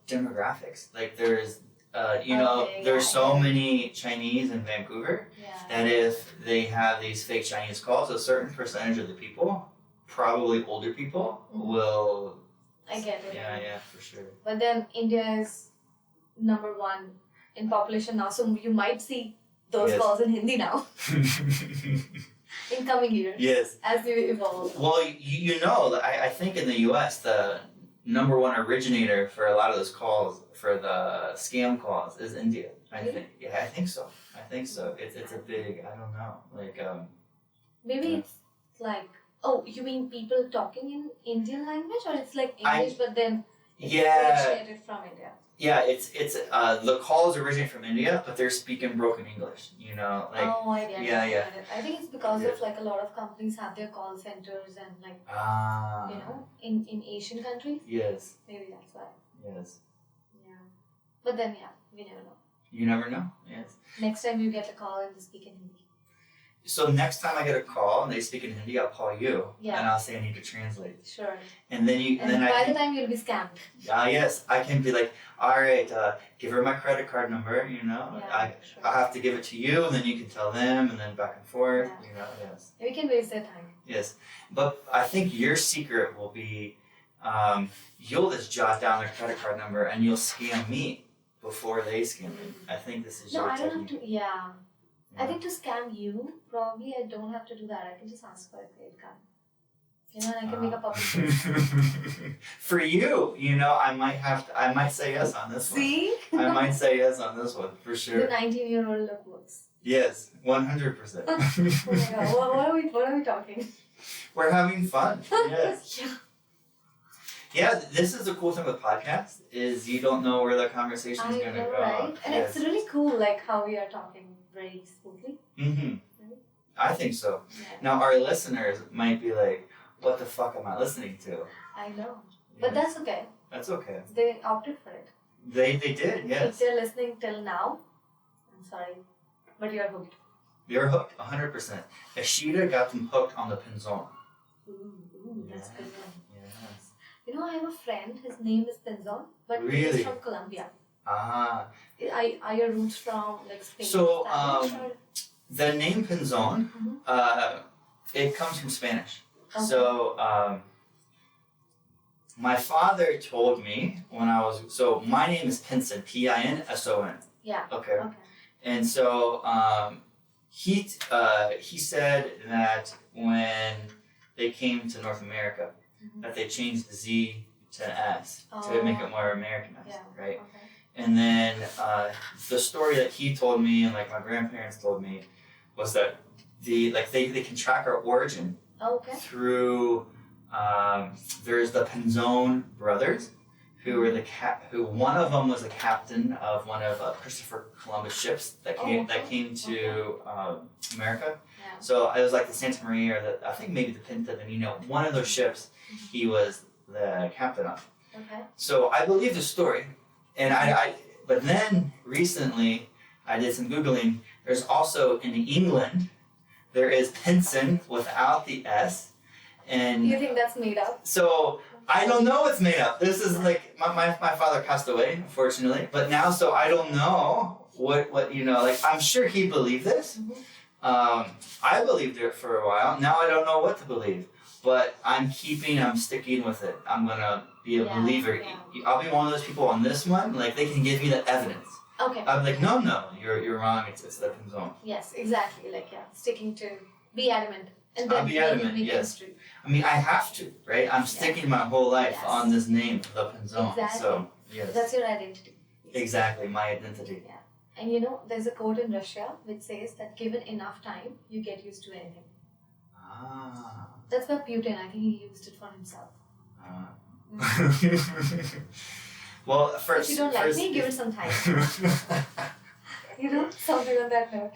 demographics. Like there's Okay, there's yeah, so yeah. many Chinese in Vancouver Yeah. that if they have these fake Chinese calls, a certain percentage of the people, probably older people, Mhm. will. I get it. Yeah, for sure. But then India is #1 in population now, so you might see those Yes. calls in Hindi now in coming years Yes. as you evolve. Well, you know, I think in the U.S. the #1 originator for a lot of those calls, for the scam calls, is India. I Really? think. Yeah, I think so. It's a big. I don't know. Like Maybe Yeah. it's like, oh, you mean people talking in Indian language, or it's like I- English but then it's Yeah. originated from India? Yeah, it's the calls originate from India, but they're speaking broken English. You know, like Oh, I get it. yeah, I yeah. get it. I think it's because Yeah. of like a lot of companies have their call centers and like ah. you know in Asian countries. Yes. Maybe that's why. Yes. Yeah. But then yeah, we never know. You never know. Yes. Next time you get a call and they speak in Hindi. So next time I get a call and they speak in Hindi, I'll call you Yeah. and I'll say I need to translate. Sure. And then And by the time you'll be scammed. Yes, I can be like, all right, give her my credit card number. Yeah, sure. I have to give it to you, and then you can tell them, and then back and forth. Yeah. Yes. We can waste their time. Yes, but I think your secret will be, you'll just jot down their credit card number and you'll scam me before they scam me. I think this is No, your I don't technique. have to. Yeah. I think to scam you, probably I don't have to do that. I can just ask for a credit card. And I can make a public For you, I might say yes on this See? one. I might say yes on this one, for sure. The 19-year-old look works. Yes, 100%. Oh my god, what are we talking? We're having fun. Yes. Yeah. Yeah, this is the cool thing with podcasts, is you don't know where the conversation's I gonna know, go. right? And Yes. it's really cool, like how we are talking very smoothly. Mm-hmm. Right? I think so. Yeah. Now our listeners might be like, what the fuck am I listening to? I know. But Yes. that's okay. That's okay. They opted for it. They did, If yes. they're listening till now, I'm sorry, but you're hooked. You're hooked, 100%. Eshita got them hooked on the Pinzon. Ooh, that's a good one. Yes. You know, I have a friend, his name is Pinzon, but Really? he's from Colombia. Ah. Are your roots from like Spain? So, Spanish, or? The name Pinzon, Mhm. it comes from Spanish. Okay. So, my father told me when I was, so my name is Pinson, Pinson. Yeah. Okay. Okay. And so, he said that when they came to North America, Mhm. that they changed the Z to an S to make it more Americanized, Yeah. right? Okay. And then the story that he told me and like my grandparents told me was that they can track our origin Okay. through there's the Pinzon brothers who were who one of them was a captain of one of Christopher Columbus ships that came to America. Yeah. So it was like the Santa Maria or I think maybe the Pinta Veneno, one of those ships he was the captain of. Okay. So I believe the story. And but then recently I did some Googling. There's also in England, there is Pinson without the S. And You think that's made up? so I don't know what's made up. This is like, my father passed away, unfortunately. But now, so I don't know what like I'm sure he believed this. Mhm. I believed it for a while. Now I don't know what to believe. But I'm sticking with it. I'm gonna be a Yeah, believer. yeah. I'll be one of those people on this one. Like they can give me the evidence. Okay. I'm like, no, you're wrong. It's the Pinzon. Yes, exactly. Like sticking to be adamant, and then I'll be adamant, make yes. history. I mean, I have to, right? I'm sticking my whole life Yes. on this name, the Pinzon. Exactly. So yes, That's your identity. exactly my identity. And there's a quote in Russia which says that given enough time, you get used to anything. Ah. That's by Putin. I think he used it for himself. Well, If first, you don't like me, give it some time. Something on that note.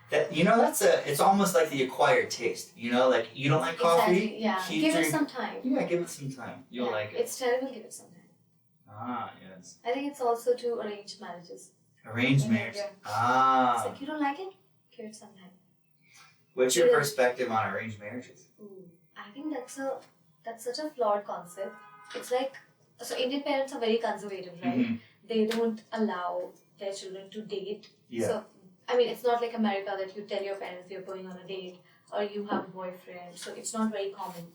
That's it's almost like the acquired taste. Like you don't like coffee. Exactly. Yeah. keep Give it drink- some time. Yeah, give it some time. You'll like it. It's terrible. Give it some time. Ah, yes. I think it's also to arranged marriages. Arranged Yeah, marriage. yeah. Ah. It's like you don't like it, give it some time. What's your It is- perspective on arranged marriages? I think that's such a flawed concept. It's like, so Indian parents are very conservative, right? Mhm. They don't allow their children to date. Yeah. So, I mean, it's not like America that you tell your parents you're going on a date or you have a boyfriend. So it's not very common.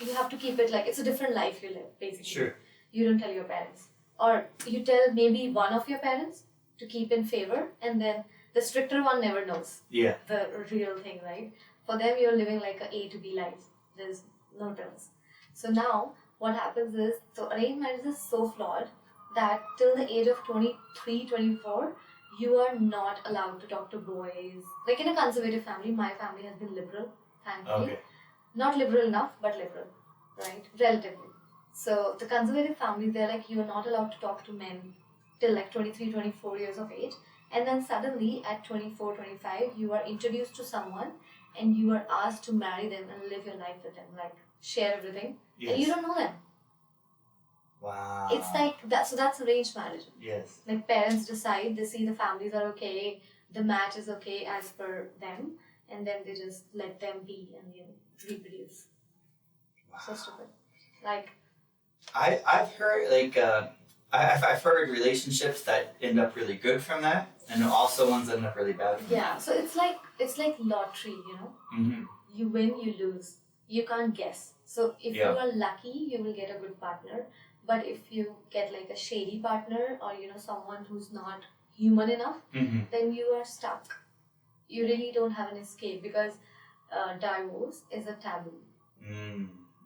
You have to keep it like, it's a different life you live, basically. Sure. You don't tell your parents. Or you tell maybe one of your parents to keep in favor, and then the stricter one never knows Yeah. the real thing, right? For them, you're living like a to B life. There's no terms. So now, what happens is, so arranged marriage is so flawed that till the age of 23, 24, you are not allowed to talk to boys. Like in a conservative family, my family has been liberal, thankfully. Okay. Not liberal enough, but liberal, right? Relatively. So the conservative families, they're like, you're not allowed to talk to men till like 23, 24 years of age. And then suddenly at 24, 25, you are introduced to someone and you are asked to marry them and live your life with them, like share everything. Yes. And you don't know them. Wow. It's like that. So that's arranged marriage. Yes. Like parents decide, they see the families are okay, the match is okay as per them, and then they just let them be and reproduce. Wow. So stupid. Like I've heard like I've heard relationships that end up really good from that, and also ones that end up really bad. From yeah. So it's like lottery, you know. Mm-hmm. You win, you lose. You can't guess. So if Yeah. you are lucky, you will get a good partner. But if you get like a shady partner or someone who's not human enough, Mm-hmm. then you are stuck. You really don't have an escape because divorce is a taboo.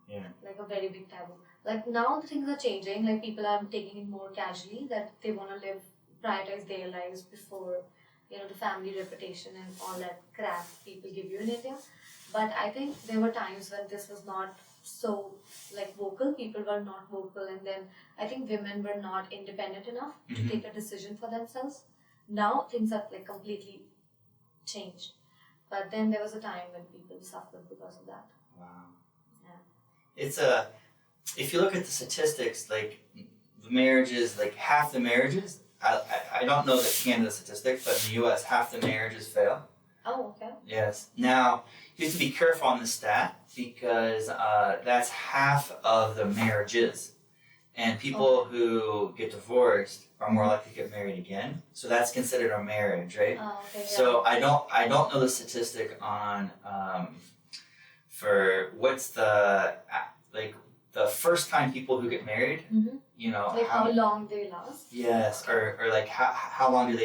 Yeah. Like a very big taboo. Like now the things are changing. Like people are taking it more casually that they want to prioritize their lives before the family reputation and all that crap people give you in India. But I think there were times when this was not so like vocal. People were not vocal, and then I think women were not independent enough to Mhm. take a decision for themselves. Now things are like completely changed. But then there was a time when people suffered because of that. Wow. Yeah. It's if you look at the statistics, like the marriages, like half the marriages. I don't know the Canada statistic, but in the U.S., half the marriages fail. Oh, okay. Yes. Now, you have to be careful on the stat because that's half of the marriages. And people who get divorced are more likely to get married again. So that's considered a marriage, right? Oh, okay. Yeah. So I don't know the statistic on for what's the like the first time people who get married, Mhm. Like how long they last. Yes, or like how long do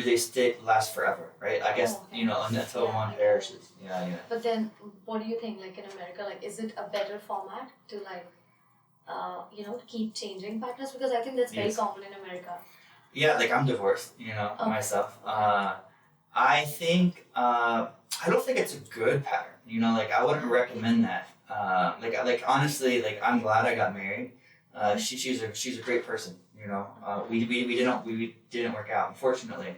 they last forever, right? I guess, okay. Until Yeah, one yeah. perishes. Yeah. But then, what do you think? Like in America, like is it a better format to keep changing partners? Because I think that's very Yes. common in America. Yeah, like I'm divorced, Okay. myself. I think, I don't think it's a good pattern, like I wouldn't recommend that. Like honestly, like I'm glad I got married. She's a great person, we didn't work out, unfortunately,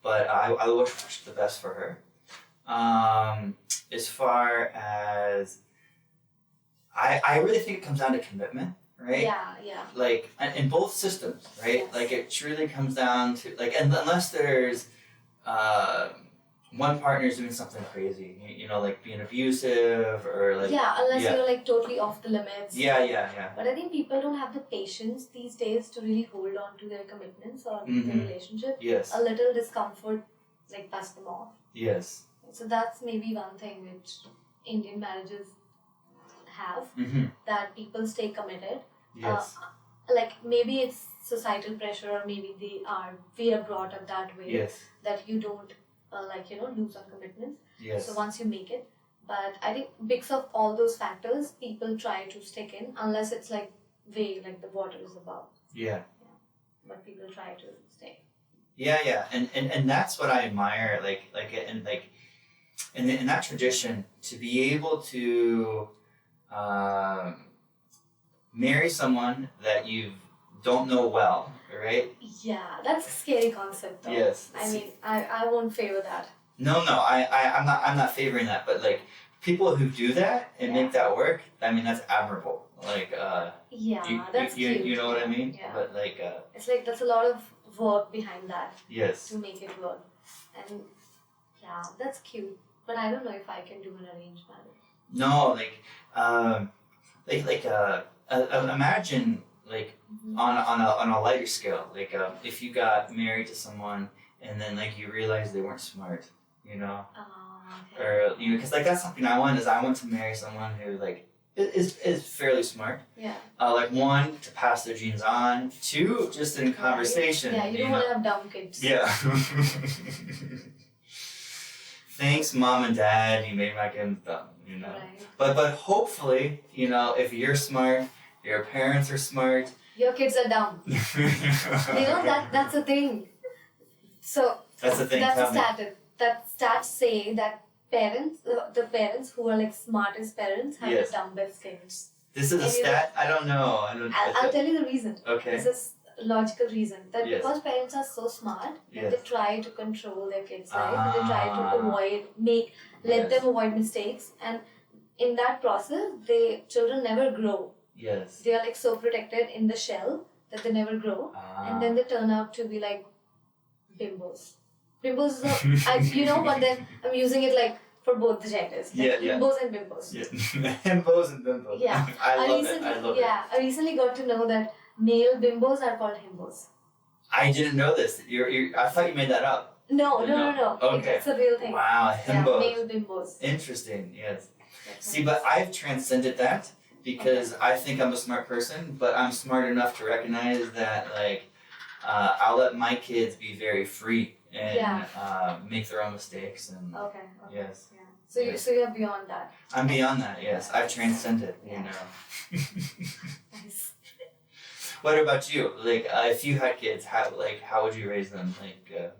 but I wish the best for her. As far as, I really think it comes down to commitment, right? Yeah. Like in both systems, right? Yes. Like it truly comes down to and unless there's one partner is doing something crazy, like being abusive or like Unless you're like totally off the limits. yeah. But I think people don't have the patience these days to really hold on to their commitments or their Mhm. relationship. Yes. A little discomfort like busts them off. Yes. So that's maybe one thing which Indian marriages have, Mm-hmm. that people stay committed. Yes. Like maybe it's societal pressure, or maybe we are brought up that way, Yes. that you don't lose on commitments. Yes. So once you make it, but I think because of all those factors, people try to stick in unless it's like way like the water is above. Yeah. But people try to stay. Yeah. And that's what I admire, in that tradition, to be able to marry someone that you don't know well, right? Yeah, that's a scary concept though. Yes. I mean, I won't favor that. No, I'm not favoring that, but like people who do that and make that work, I mean that's admirable. Like That's cute. you know what I mean? Yeah. But like It's like there's a lot of work behind that yes. to make it work. And yeah, that's cute. But I don't know if I can do an arranged marriage. No, imagine like Mm-hmm. on a lighter scale, like if you got married to someone and then like you realized they weren't smart, Okay. or because like that's something I want to marry someone who like is fairly smart. Yeah. Like one, to pass their genes on. Two, just in conversation. Yeah, you don't want to have dumb kids. Yeah. Thanks, mom and dad. You made my kids dumb. Right. But hopefully, if you're smart, your parents are smart. Your kids are dumb. That's the thing. So That's the thing. that's Tell a me. stat. That stats say that parents, the parents who are like smartest parents have Yes. the dumbest kids. This is a stat. I don't know. I'll tell you the reason. Okay. This is a logical reason. That Yes. because parents are so smart, that Yes. they try to control their kids' life. And they try Ah. to let Yes. them avoid mistakes. And in that process, the children never grow. Yes. They are like so protected in the shell that they never grow, and then they turn out to be like bimbos. Bimbos, but then I'm using it like for both the genders. Like bimbos and bimbos. Yeah. Himbos and bimbos. Yeah. I love it. I recently got to know that male bimbos are called himbos. I didn't know this. I thought you made that up. No. Okay. It's a real thing. Wow, himbos. Yeah, male bimbos. Interesting, yes. See, but I've transcended that because I think I'm a smart person, but I'm smart enough to recognize that, like, I'll let my kids be very free and make their own mistakes. And Okay. Yes. Yeah. So you're beyond that. I'm beyond that. Yes, I've transcended. You know. Nice. What about you? Like, if you had kids, how would you raise them? Like,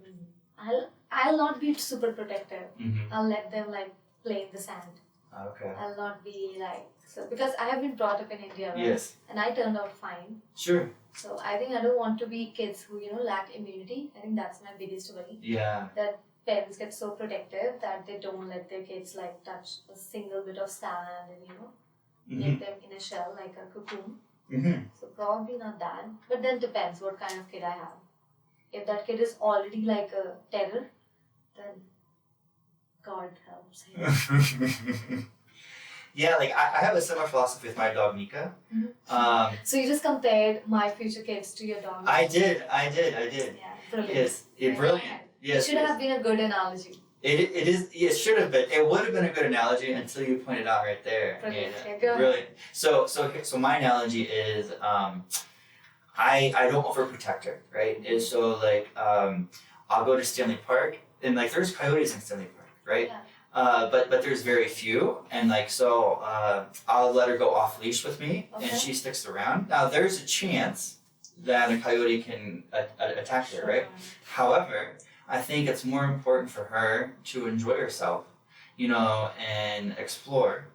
I'll not be super protective. Mm-hmm. I'll let them like play in the sand. Okay. I'll not be like so because I have been brought up in India, right? Yes. And I turned out fine. Sure. So I think I don't want to be kids who lack immunity. I think that's my biggest worry. Yeah. That parents get so protective that they don't let their kids like touch a single bit of sand and make them in a shell like a cocoon. Mm-hmm. So probably not that. But then depends what kind of kid I have. If that kid is already like a terror, then God helps him. Yeah, like I have a similar philosophy with my dog Nika. Mm-hmm. So you just compared my future kids to your dog. I did. Yeah, brilliant. Yes, brilliant. Yes, it should have been a good analogy. It is. It should have been. It would have been a good analogy until you pointed out right there. Brilliant. Yeah, Go brilliant. So my analogy is I don't overprotect her, right? And so like I'll go to Stanley Park and like there's coyotes in Stanley Park, right? Yeah. But there's very few, and like so I'll let her go off leash with me, and she sticks around. Now there's a chance that a coyote can attack her, right? However, I think it's more important for her to enjoy herself, and explore,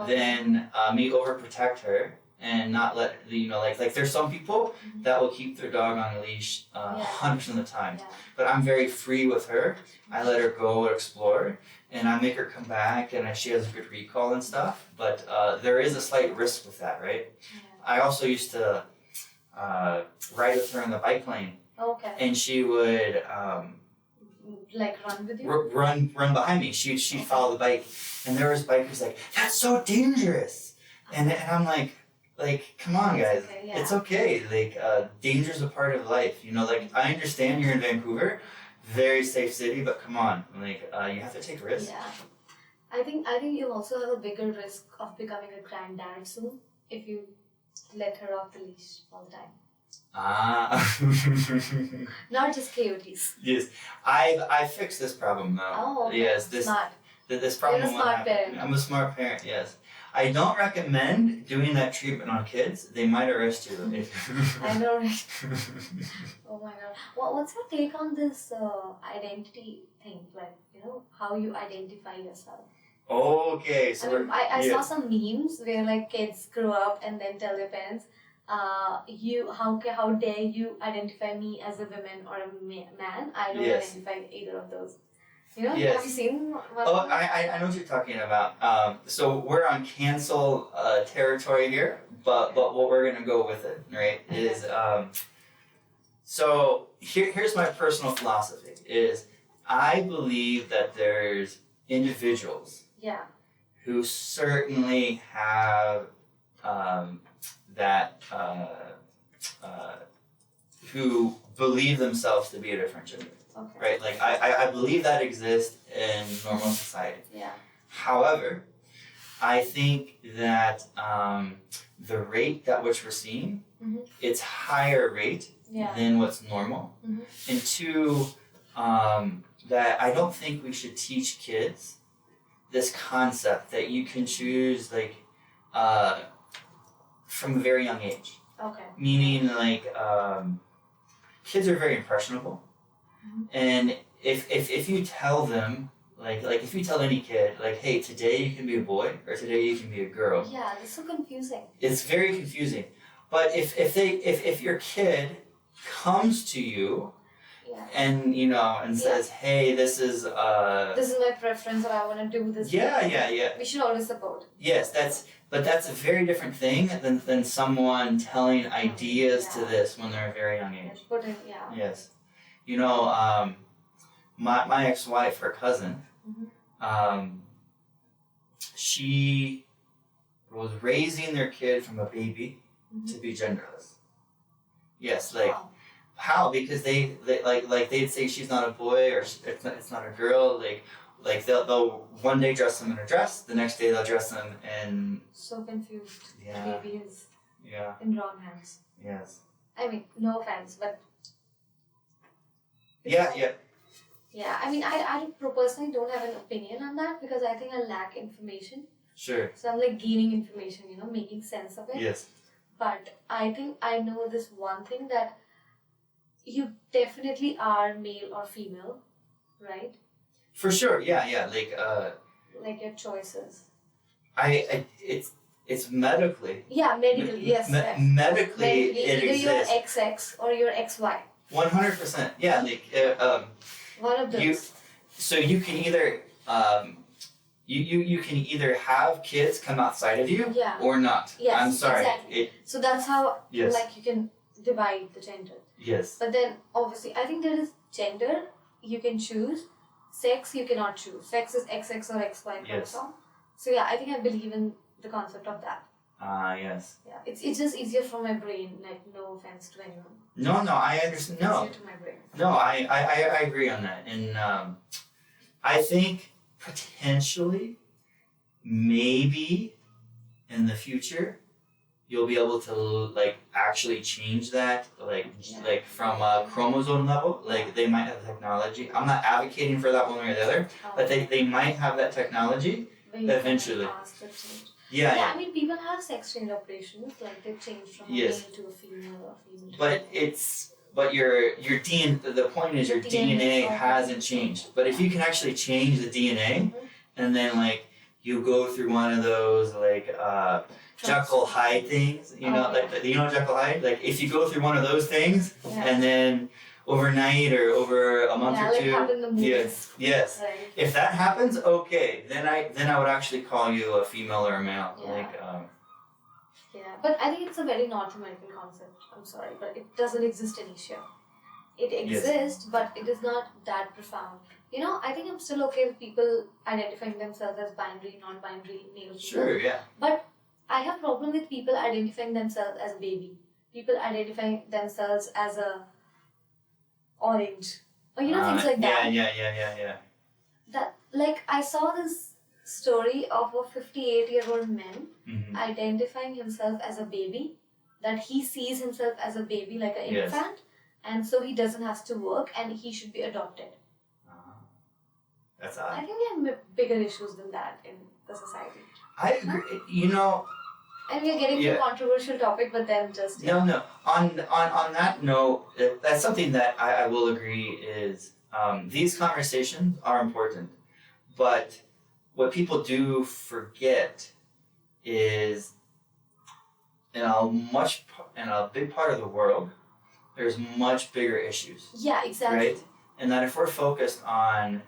than me overprotect her and not let like there's some people that will keep their dog on a leash 100% of the time. Yeah. But I'm very free with her. I let her go explore, and I make her come back, and she has a good recall and stuff. But there is a slight risk with that, right? Yeah. I also used to ride with her in the bike lane, and she would like run with you. Run behind me. She'd follow the bike, and there was bikers like, "That's so dangerous," and I'm like, come on, guys, it's okay. Like, danger's a part of life. Like I understand you're in Vancouver, very safe city, but come on, like you have to take risks. Yeah, I think you'll also have a bigger risk of becoming a granddad soon if you let her off the leash all the time. Not just coyotes. Yes, I fixed this problem though. Oh, okay. Yes, Smart. This problem. You're a smart parent. I'm a smart parent. Yes. I don't recommend doing that treatment on kids. They might arrest you. I know, right? Oh my God. What's your take on this identity thing? Like, how you identify yourself? Okay, so I saw some memes where like kids grow up and then tell their parents, how dare you identify me as a woman or a man? I don't identify either of those. Yes. Have you seen one? Oh, I know what you're talking about. So we're on cancel territory here, but what we're gonna go with it, right? Is so here's my personal philosophy: is I believe that there's individuals who certainly have who believe themselves to be a different gender. Okay. Right, like I believe that exists in normal society. Yeah. However, I think that the rate at which we're seeing, it's higher rate than what's normal. And two, that I don't think we should teach kids this concept that you can choose like from a very young age. Okay. Meaning like kids are very impressionable. And if you tell them, like if you tell any kid, like, hey, today you can be a boy or today you can be a girl. Yeah, it's so confusing. It's very confusing. But if your kid comes to you Yeah. and you know, and says, hey, this is This is my preference, or I want to do this. yeah. We should always support. Yes, that's a very different thing than someone telling ideas to this when they're a very young age. Yes. You know, my ex-wife, her cousin, she was raising their kid from a baby to be genderless. Yes, like how? Because they like they'd say she's not a boy or it's not a girl. Like they'll one day dress them in a dress, the next day they'll dress them in. So confused. Yeah. Baby is Yeah. in wrong hands. Yes. I mean, no offense, but. Yeah. Yeah, I mean, I personally don't have an opinion on that because I think I lack information. Sure. So I'm like gaining information, you know, making sense of it. Yes. But I think I know this one thing that you definitely are male or female, right? For sure. Yeah. Like your choices. It's medically. Yeah, medically, yes. Medically, it either exists. you're XX or you're XY. 100%. Yeah. One of those. So you can either you can either have kids come outside of you or not. Yes, I'm sorry. Exactly. So that's how Yes. like you can divide the gender. Yes. But then obviously I think there is gender you can choose. Sex you cannot choose. Sex is XX or XY chromosome. So yeah, I think I believe in the concept of that. Yes. Yeah. It's just easier for my brain, like no offense to anyone. No, I understand. No. Easier to my brain. No, I agree on that. And I think potentially maybe in the future you'll be able to like actually change that like from a chromosome level. Like they might have technology. I'm not advocating for that one way or the other, but they might have that technology eventually. Yeah. I mean, people have sex change operations, like they change from a male to a female or female to But your DNA. The point is your DNA hasn't changed. But if you can actually change the DNA, and then like you go through one of those like Jekyll Hyde things, you know, like you know Jekyll Hyde. Like if you go through one of those things, and then overnight or over a month or two, like in the movies. Yes. Right. If that happens, okay, then I would actually call you a female or a male. Yeah, but I think it's a very North American concept. I'm sorry, but it doesn't exist in Asia. It exists, but it is not that profound. You know, I think I'm still okay with people identifying themselves as binary, non-binary, male. Sure, yeah. But I have problem with people identifying themselves as baby. People identifying themselves as a orange. Or you know, things like that. Yeah. That, like, I saw this story of a 58-year-old man identifying himself as a baby, that he sees himself as a baby, like an infant, and so he doesn't have to work and he should be adopted. That's odd. I think we have bigger issues than that in the society. I agree. You know. And we're getting to a controversial topic, but then just No. On that note, that's something that I will agree is these conversations are important, but what people do forget is in a big part of the world, there's much bigger issues. Yeah, exactly. Right, and that if we're focused on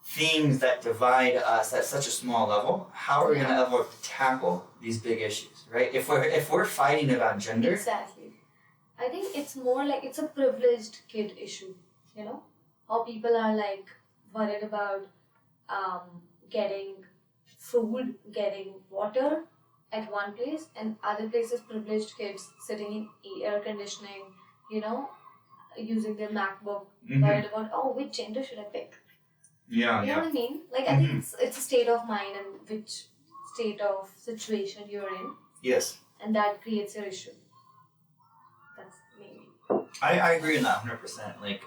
things that divide us at such a small level, how are we going to ever tackle these big issues, right? If we're fighting about gender, exactly. I think it's more like it's a privileged kid issue, you know, how people are like worried about getting food, getting water at one place, and other places privileged kids sitting in air conditioning, you know, using their MacBook, worried about which gender should I pick. Yeah, you know what I mean? Like, I think it's a state of mind and which state of situation you're in. Yes. And that creates your issue. That's maybe. I agree on that 100%. Like,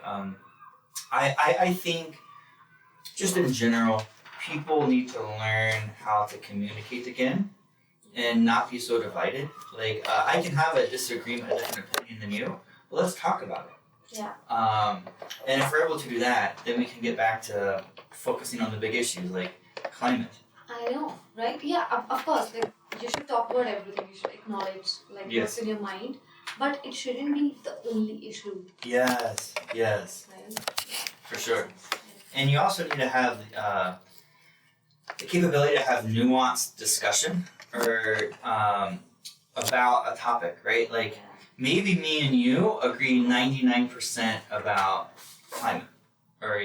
I think just in general, people need to learn how to communicate again and not be so divided. Like, I can have a disagreement, a different opinion than you, but let's talk about it. Yeah. And if we're able to do that, then we can get back to focusing on the big issues like climate. I know, right? Yeah, of course. Like, you should talk about everything. You should acknowledge like what's in your mind. but it shouldn't be the only issue, Yes. right? For sure. And you also need to have the capability to have nuanced discussion or about a topic, right? Like maybe me and you agree 99% about climate, or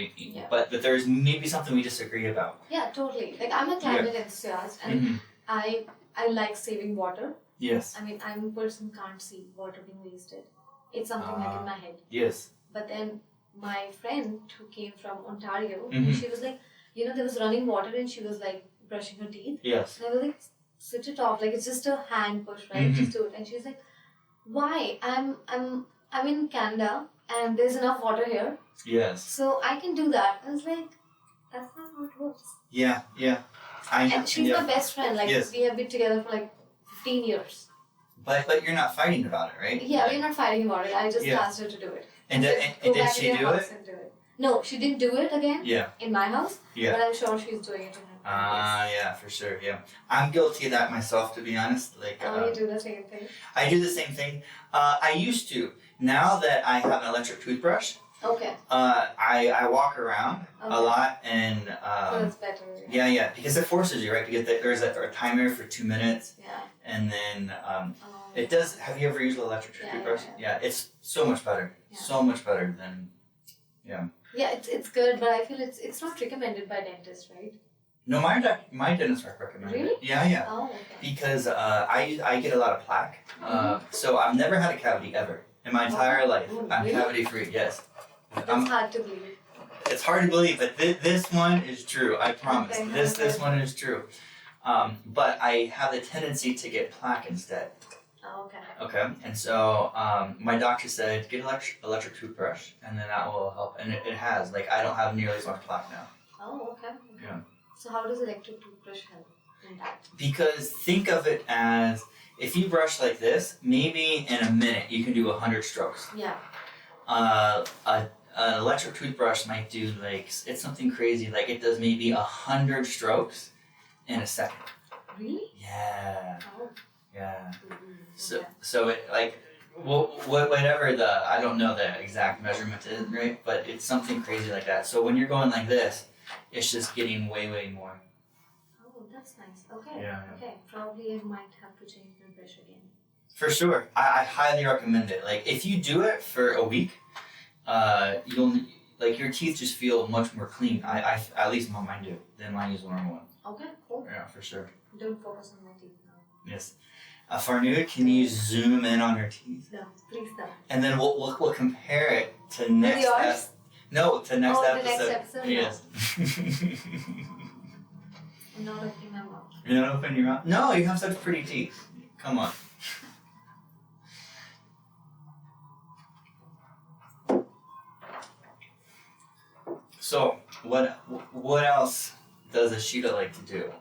but there's maybe something we disagree about. Yeah, totally. Like I'm a climate enthusiast, and I like saving water. Yes. I mean, I'm a person who can't see water being wasted. It's something like in my head. Yes. But then my friend who came from Ontario, Mhm. she was like, there was running water, and she was like brushing her teeth. Yes. And I was like, switch it off. Like it's just a hand push, right? Just do it. And she's like, why? I'm in Canada, and there's enough water here, Yes. so I can do that. I was like, that's not how it works. Yeah. And she's my best friend. Like Yes. we have been together for like 15 years. But you're not fighting about it, right? Yeah, we're not fighting about it. I just asked her to do it. And did she do it? No, she didn't do it again. Yeah. In my house. Yeah. But I'm sure she's doing it in her place. Yeah, for sure. Yeah, I'm guilty of that myself, to be honest. Like, you do the same thing. I do the same thing. I used to. Now that I have an electric toothbrush, Okay. I walk around a lot, and So it's better. yeah, because it forces you, right, to get there's a timer for 2 minutes, Yeah. and then it does. Have you ever used an electric toothbrush? Yeah, it's so much better. Yeah. So much better than. Yeah, it's good, but I feel it's not recommended by dentists, right? No, my dentist recommended it. Really? Yeah. Oh, okay. Because I get a lot of plaque, so I've never had a cavity ever in my entire life. I'm really? cavity free. Yes. It's hard to believe. It's hard to believe, but this one is true. I promise. Okay, This one is true. But I have the tendency to get plaque instead. Oh, okay. Okay. And so my doctor said get an electric toothbrush, and then that will help. And it has. Like I don't have nearly as much plaque now. Oh, okay. Yeah. So how does electric toothbrush help in that? Because think of it as if you brush like this, maybe in a minute you can do 100 strokes. Yeah. An electric toothbrush might do like it's something crazy. Like it does maybe 100 strokes in a second. Really? Yeah. Oh. Yeah. Okay. So it like whatever I don't know the exact measurement is, right? But it's something crazy like that. So when you're going like this, it's just getting way more. Oh, that's nice. Okay. Yeah. Okay. Probably I might have to change my brush again. For sure, I highly recommend it. Like if you do it for a week, you'll like your teeth just feel much more clean. I at least mine do than mine use a normal one. Okay. Cool. Yeah, for sure. Don't focus on my teeth now. Yes. Farnood, can you zoom in on her teeth? No, please no. And then we'll compare it to next yours? to next Oh, episode. the next episode? Yes. I'm not opening my mouth. You're not opening your mouth? No, you have such pretty teeth. Come on. So, what else does Eshita like to do?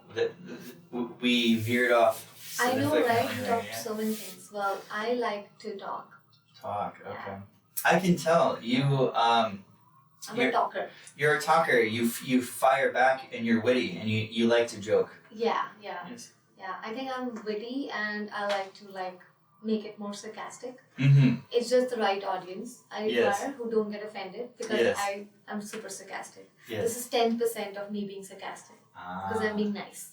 We veered off. I know, right? significantly You there, talked so many things. Well, I like to talk. Talk, okay. Yeah. I can tell you. I'm a talker. You're a talker. You fire back, and you're witty, and you like to joke. Yeah. Yes. Yeah. I think I'm witty, and I like to make it more sarcastic. Mm-hmm. It's just the right audience I require Yes. who don't get offended because Yes. I'm super sarcastic. Yes. This is 10% of me being sarcastic because I'm being nice.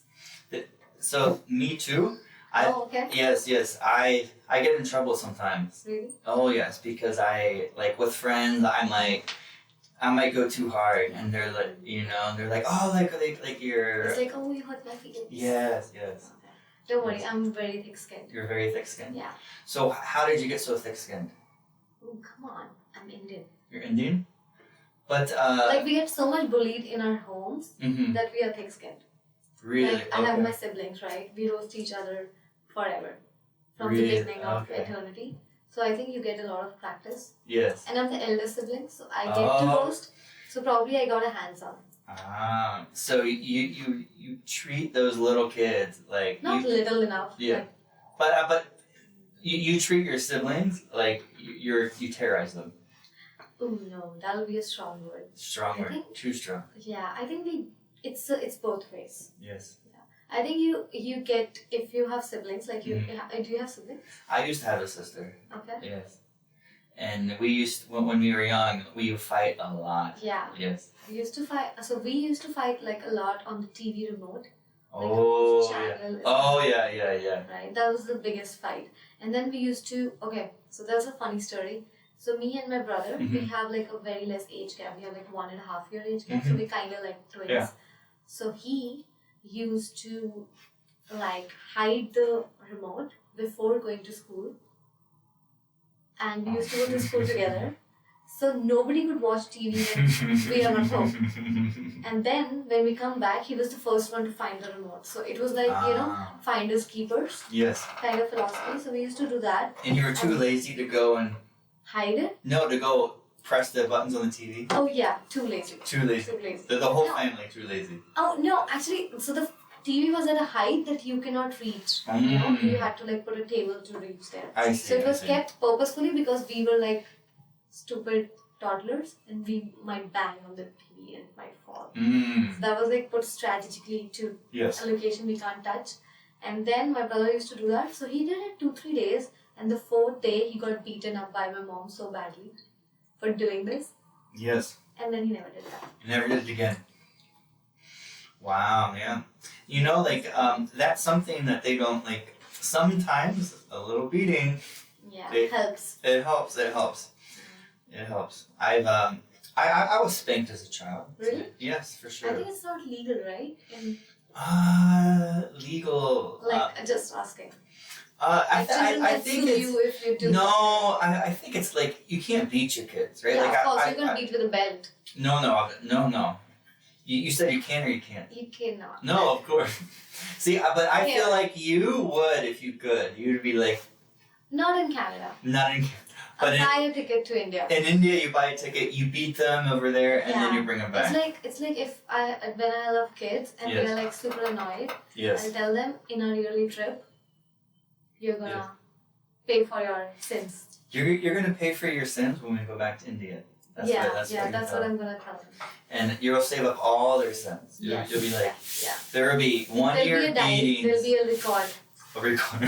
So me too. Oh, okay. Yes. I get in trouble sometimes. Really? Oh yes, because I like with friends. I might go too hard, and they're like, they're like, oh, like you're. It's like, oh, you hurt my feelings. Yes. Okay. Don't worry, I'm very thick-skinned. You're very thick-skinned. Yeah. So how did you get so thick-skinned? Oh, come on. I'm Indian. You're Indian, but We get so much bullied in our homes mhm. that we are thick-skinned. Really? I have my siblings, right? We roast each other forever from Really? the beginning of Okay. eternity. So I think you get a lot of practice. Yes. And I'm the elder sibling, so I get to roast. So probably I got a hands-on. So you treat those little kids like Not little enough. Yeah. But you treat your siblings like you terrorize them. Oh no, that'll be a strong word. Strong I word. think- Too strong. Yeah, I think it's both ways. Yes. I think you get, if you have siblings, like do you have siblings? I used to have a sister. Okay. Yes. And we used when we were young, we would fight a lot. Yeah. Yes. We used to fight. So we used to fight like a lot on the TV remote. Oh yeah. Channel. Oh yeah. Right. That was the biggest fight. And then we used to. Okay. So that's a funny story. So me and my brother, we have like a very less age gap. We have like 1.5 year age gap. So we kind of like twins. Yeah. So he used to like hide the remote before going to school. And we used to go to school together. So nobody could watch TV when we are not home. And then when we come back, he was the first one to find the remote. So it was like, finders keepers Yes. kind of philosophy. So we used to do that. And you were too lazy to go and hide it? No, to go press the buttons on the TV. Oh yeah, too lazy. Too lazy. Too lazy. The whole family too lazy. Oh no, actually, so the TV was at a height that you cannot reach. You know, you had to like put a table to reach there. I see. So it was kept purposefully because we were like stupid toddlers and we might bang on the TV and it might fall. So that was like put strategically to a location we can't touch. And then my brother used to do that. So he did it 2-3 days, and the 4th day he got beaten up by my mom so badly for doing this. Yes. And then he never did that. He never did it again. Wow, yeah. You know, like, that's something that they don't, like, sometimes a little beating. Yeah, helps. It helps. It helps. I was spanked as a child. Really? Yes, for sure. I think it's not legal, right? Legal. Like, just asking. I think it's... you if you do. No, I think it's like, you can't beat your kids, right? Yeah, like, of course, you can beat with a belt. No. You said you can or you can't? You cannot. No, of course. See, but I feel like you would if you could. You'd be like... Not in Canada. Not in Canada. But buy a ticket to India. In India, you buy a ticket, you beat them over there, and then you bring them back. It's like if when I love kids and they're like super annoyed, I'll tell them in our yearly trip, you're gonna pay for your sins. You're gonna pay for your sins when we go back to India. That's what I'm gonna tell them. And you'll save up all their sins. You'll be like, there will be 1 year beatings. There'll be a record. A record.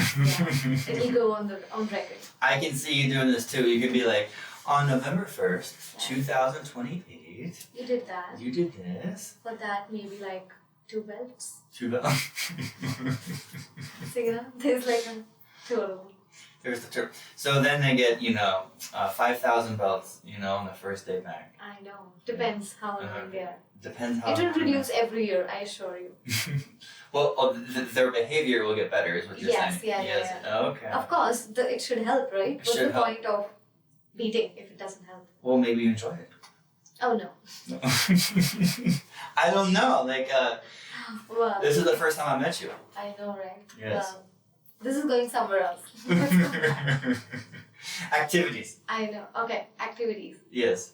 It'll go on record. I can see you doing this too. You could be like, on November 1st, 2028. You did that. You did this. For that, maybe like 2 belts. 2 belts. So, there's like a total. There's the term. So then they get, 5,000 belts, on the first day back. I know. Depends how long they are. Depends how. It will reduce every year, I assure you. Well, their behavior will get better, is what you're saying. Yes. Okay. Of course, it should help, right? What's the point of beating if it doesn't help? Well, maybe you enjoy it. Oh no. I don't know. Like, well, this is the first time I met you. I know, right? Yes. Well, this is going somewhere else. Activities. I know. Okay, activities. Yes.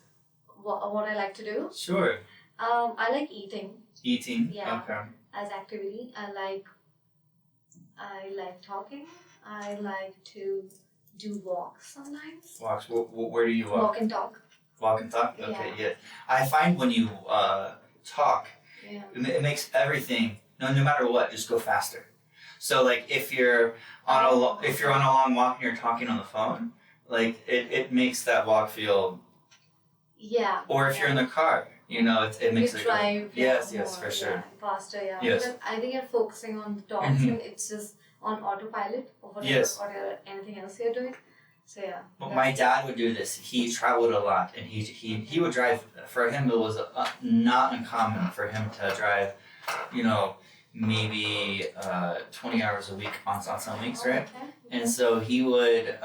What I like to do? Sure. I like eating. Eating. Yeah. Okay. As activity, I like talking. I like to do walks sometimes. Walks. Where do you walk? Walk and talk. Walk and talk. Okay. Yeah. I find when you talk, it makes everything, no matter what, just go faster. So like if you're on a long walk and you're talking on the phone, like it makes that walk feel. Yeah. Or if you're in the car, it makes it. Drive. Yes, more, for sure. Faster, yeah. Yes. Because I think you're focusing on the talks and it's just on autopilot or whatever, anything else you're doing. So yeah. But my dad would do this. He traveled a lot, and he would drive. For him, it was not uncommon for him to drive, maybe 20 hours a week on some weeks, right? Okay. And so he would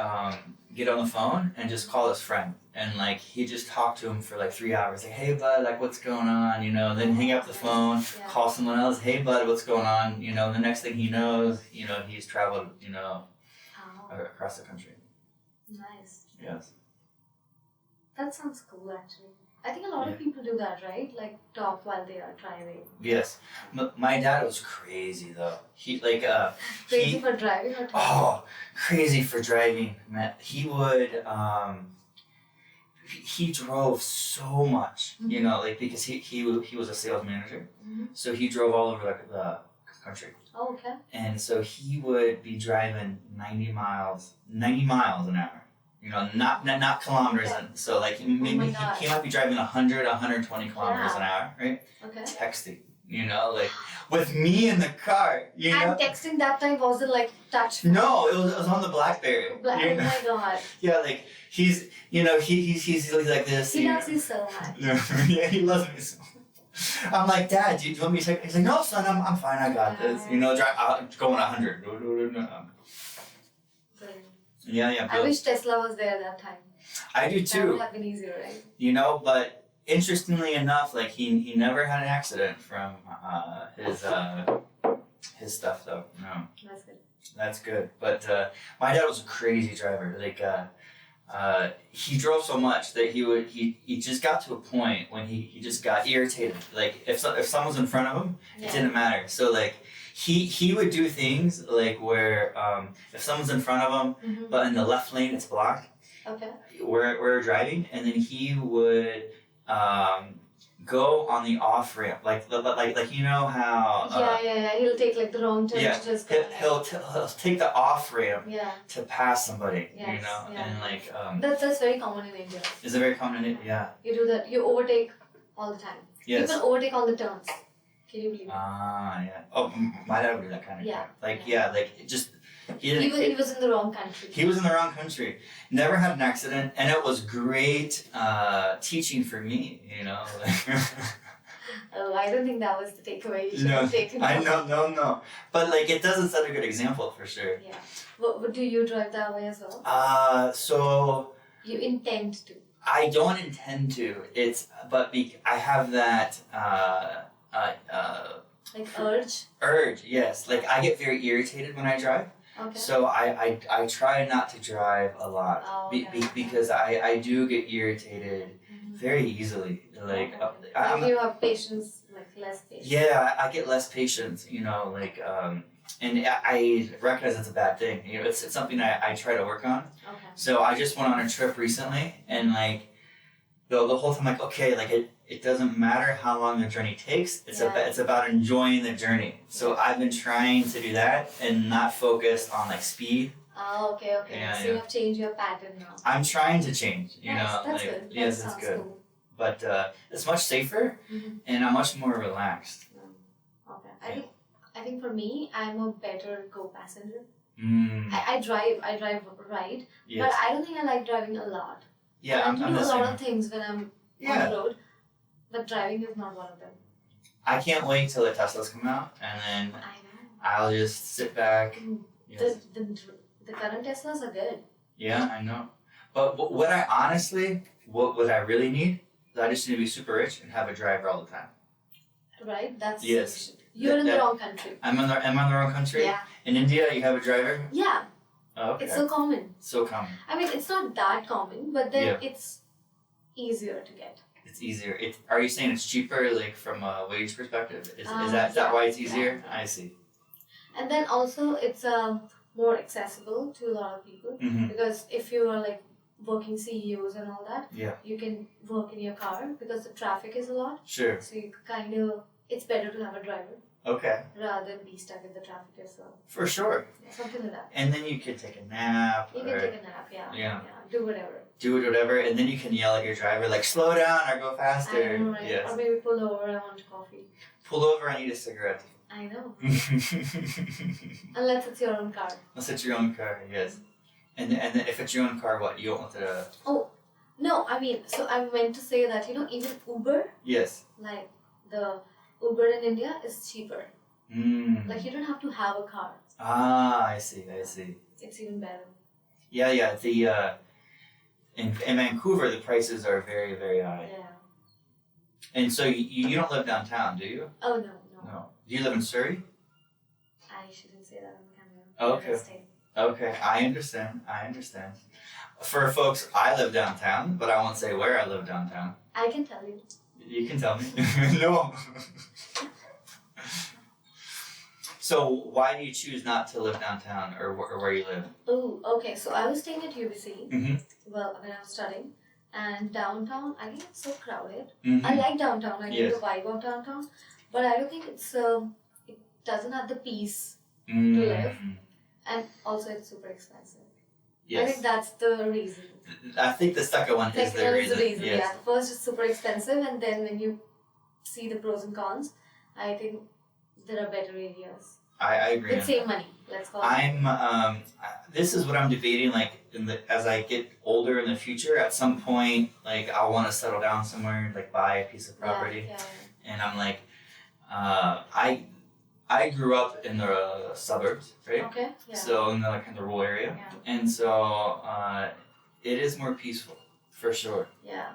get on the phone and just call his friend, and like he'd just talk to him for like 3 hours. Like, hey bud, like what's going on? Then hang up the phone, call someone else. Hey bud, what's going on? The next thing he knows, he's traveled, across the country. Nice. Yes. That sounds cool, actually. I think a lot of people do that, right? Like talk while they are driving. Yes. My dad was crazy though. He like crazy for driving or talking? Oh, crazy for driving, man. He would he drove so much, like because he was a sales manager. So he drove all over the country. Oh, okay. And so he would be driving 90 miles an hour. You know, not kilometers. And so like maybe he might be driving 100, 120 kilometers an hour, right? Okay. Texting, you know, like with me in the car, you know. And texting that time wasn't like touch. No, it was on the BlackBerry. Oh my god. Yeah, like he's like this. He loves you so much. Yeah, he loves me so much. I'm like, Dad, do you want me to take? He's like, no, son, I'm fine. I got this. You know, going 100. Yeah. I wish Tesla was there that time. I do too. That would have been easier, right? You know, but interestingly enough, like he never had an accident from his stuff though. No. That's good. That's good. But my dad was a crazy driver. Like he drove so much that he just got to a point when he just got irritated. Like if someone's in front of him, it didn't matter. So like he would do things like where if someone's in front of him, but in the left lane it's blocked. Okay. We're driving, and then he would go on the off ramp, like you know how. Yeah. He'll take like the wrong turn to just go. He'll take the off ramp to pass somebody, Yes, you know, and like that's very common in India. Is it very common in it? Yeah. You do that. You overtake all the time. Yes. People overtake all the turns. Can you believe it? Yeah. Oh, my dad would do that kind of Yeah. thing. Like it just. He was in the wrong country. He was in the wrong country. Never had an accident, and it was great teaching for me. You know. Oh, I don't think that was the takeaway you should No, have taken. No. But like, it doesn't set a good example for sure. Yeah. What do you drive that way as well? So. You intend to. I don't intend to. I have that. Like urge. Urge, yes. Like I get very irritated when I drive. Okay. So I try not to drive a lot because I do get irritated very easily. Like you have patience, like less patience. Yeah, I get less patience. You know, like and I recognize that's a bad thing. You know, it's something I try to work on. Okay. So I just went on a trip recently, and like the whole time, like okay, like it doesn't matter how long the journey takes. It's about enjoying the journey. So I've been trying to do that and not focus on like speed. Oh, okay. So you have changed your pattern now. I'm trying to change. You know, that's like good. yes, it's good. Cool. But it's much safer and I'm much more relaxed. Okay. I think for me, I'm a better co-passenger. Mm. I drive right, but I don't think I like driving a lot. Yeah, I do a lot of things when I'm on the road, but driving is not one of them. I can't wait till the Teslas come out, and then I'll just sit back. Yes. The current Teslas are good. Yeah, I know. But what I really need is I just need to be super rich and have a driver all the time. Right? That's yes. You're in the wrong country. Am I in the wrong country? Yeah. In India, you have a driver? Yeah. Oh, okay. It's so common. So common. I mean, it's not that common, but then it's easier to get. It's easier. Are you saying it's cheaper, like from a wage perspective? Is that why it's easier? Yeah. I see. And then also it's more accessible to a lot of people because if you are like working CEOs and all that, you can work in your car because the traffic is a lot. Sure. So you it's better to have a driver. Okay. Rather than be stuck in the traffic yourself. For sure. Yeah, something like that. And then you can take a nap. You can take a nap, yeah. Do whatever. And then you can yell at your driver, like, slow down or go faster. I know, right? Yes. Or maybe pull over, I want coffee. Pull over, I need a cigarette. I know. Unless it's your own car. Unless it's your own car, yes. And then if it's your own car, what? You don't want to... Oh, no, I mean, so I meant to say that, even Uber. Yes. Like, the Uber in India is cheaper. Like, you don't have to have a car. Ah, I see. It's even better. Yeah. In Vancouver, the prices are very, very high. Yeah. And so you don't live downtown, do you? Oh, no. Do you live in Surrey? I shouldn't say that on camera. Oh, okay. Okay, I understand. For folks, I live downtown, but I won't say where I live downtown. I can tell you. You can tell me. No. So why do you choose not to live downtown or where you live? Oh, okay. So I was staying at UBC. Well, when I was studying. And downtown, I think it's so crowded. I like downtown. I like the vibe of downtown. But I don't think it's doesn't have the peace Mm. to live, and also it's super expensive. Yes. I think that's the reason. I think the second one is Second the one reason. is the reason. Yes. Yeah, the first is super expensive, and then when you see the pros and cons, I think there are better areas. I agree. With same money, let's call it. This is what I'm debating. Like as I get older in the future, at some point, like I want to settle down somewhere, like buy a piece of property, Yeah. and I'm like, I grew up in the suburbs, right? Okay. Yeah. So in the kind of rural area, Yeah. and so it is more peaceful for sure. Yeah.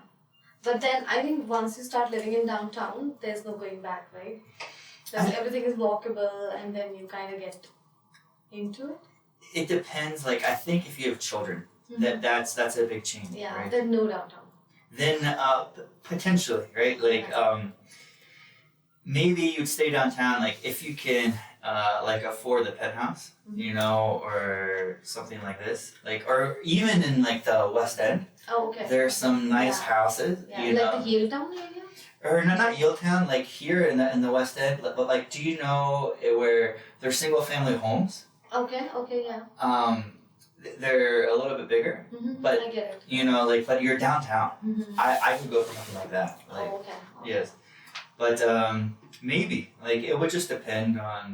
But then I think once you start living in downtown, there's no going back, right? Because everything is walkable, and then you kind of get into it. It depends. Like I think if you have children, that's a big change, Yeah. right? There's no downtown. Then potentially, right? Like maybe you'd stay downtown, like if you can like afford the penthouse, you know, or something like this, like or even in like the West End, Oh, okay. there's some nice houses, Yeah. you Like know, the Yaletown area? or no, not Yaletown, like here in the West End, but like do you know where there's single family homes? Okay, yeah. They're a little bit bigger, but I get it. you know, like but you're downtown. Mm-hmm. I could go for something like that. Like, Oh, okay. yes, but maybe like it would just depend on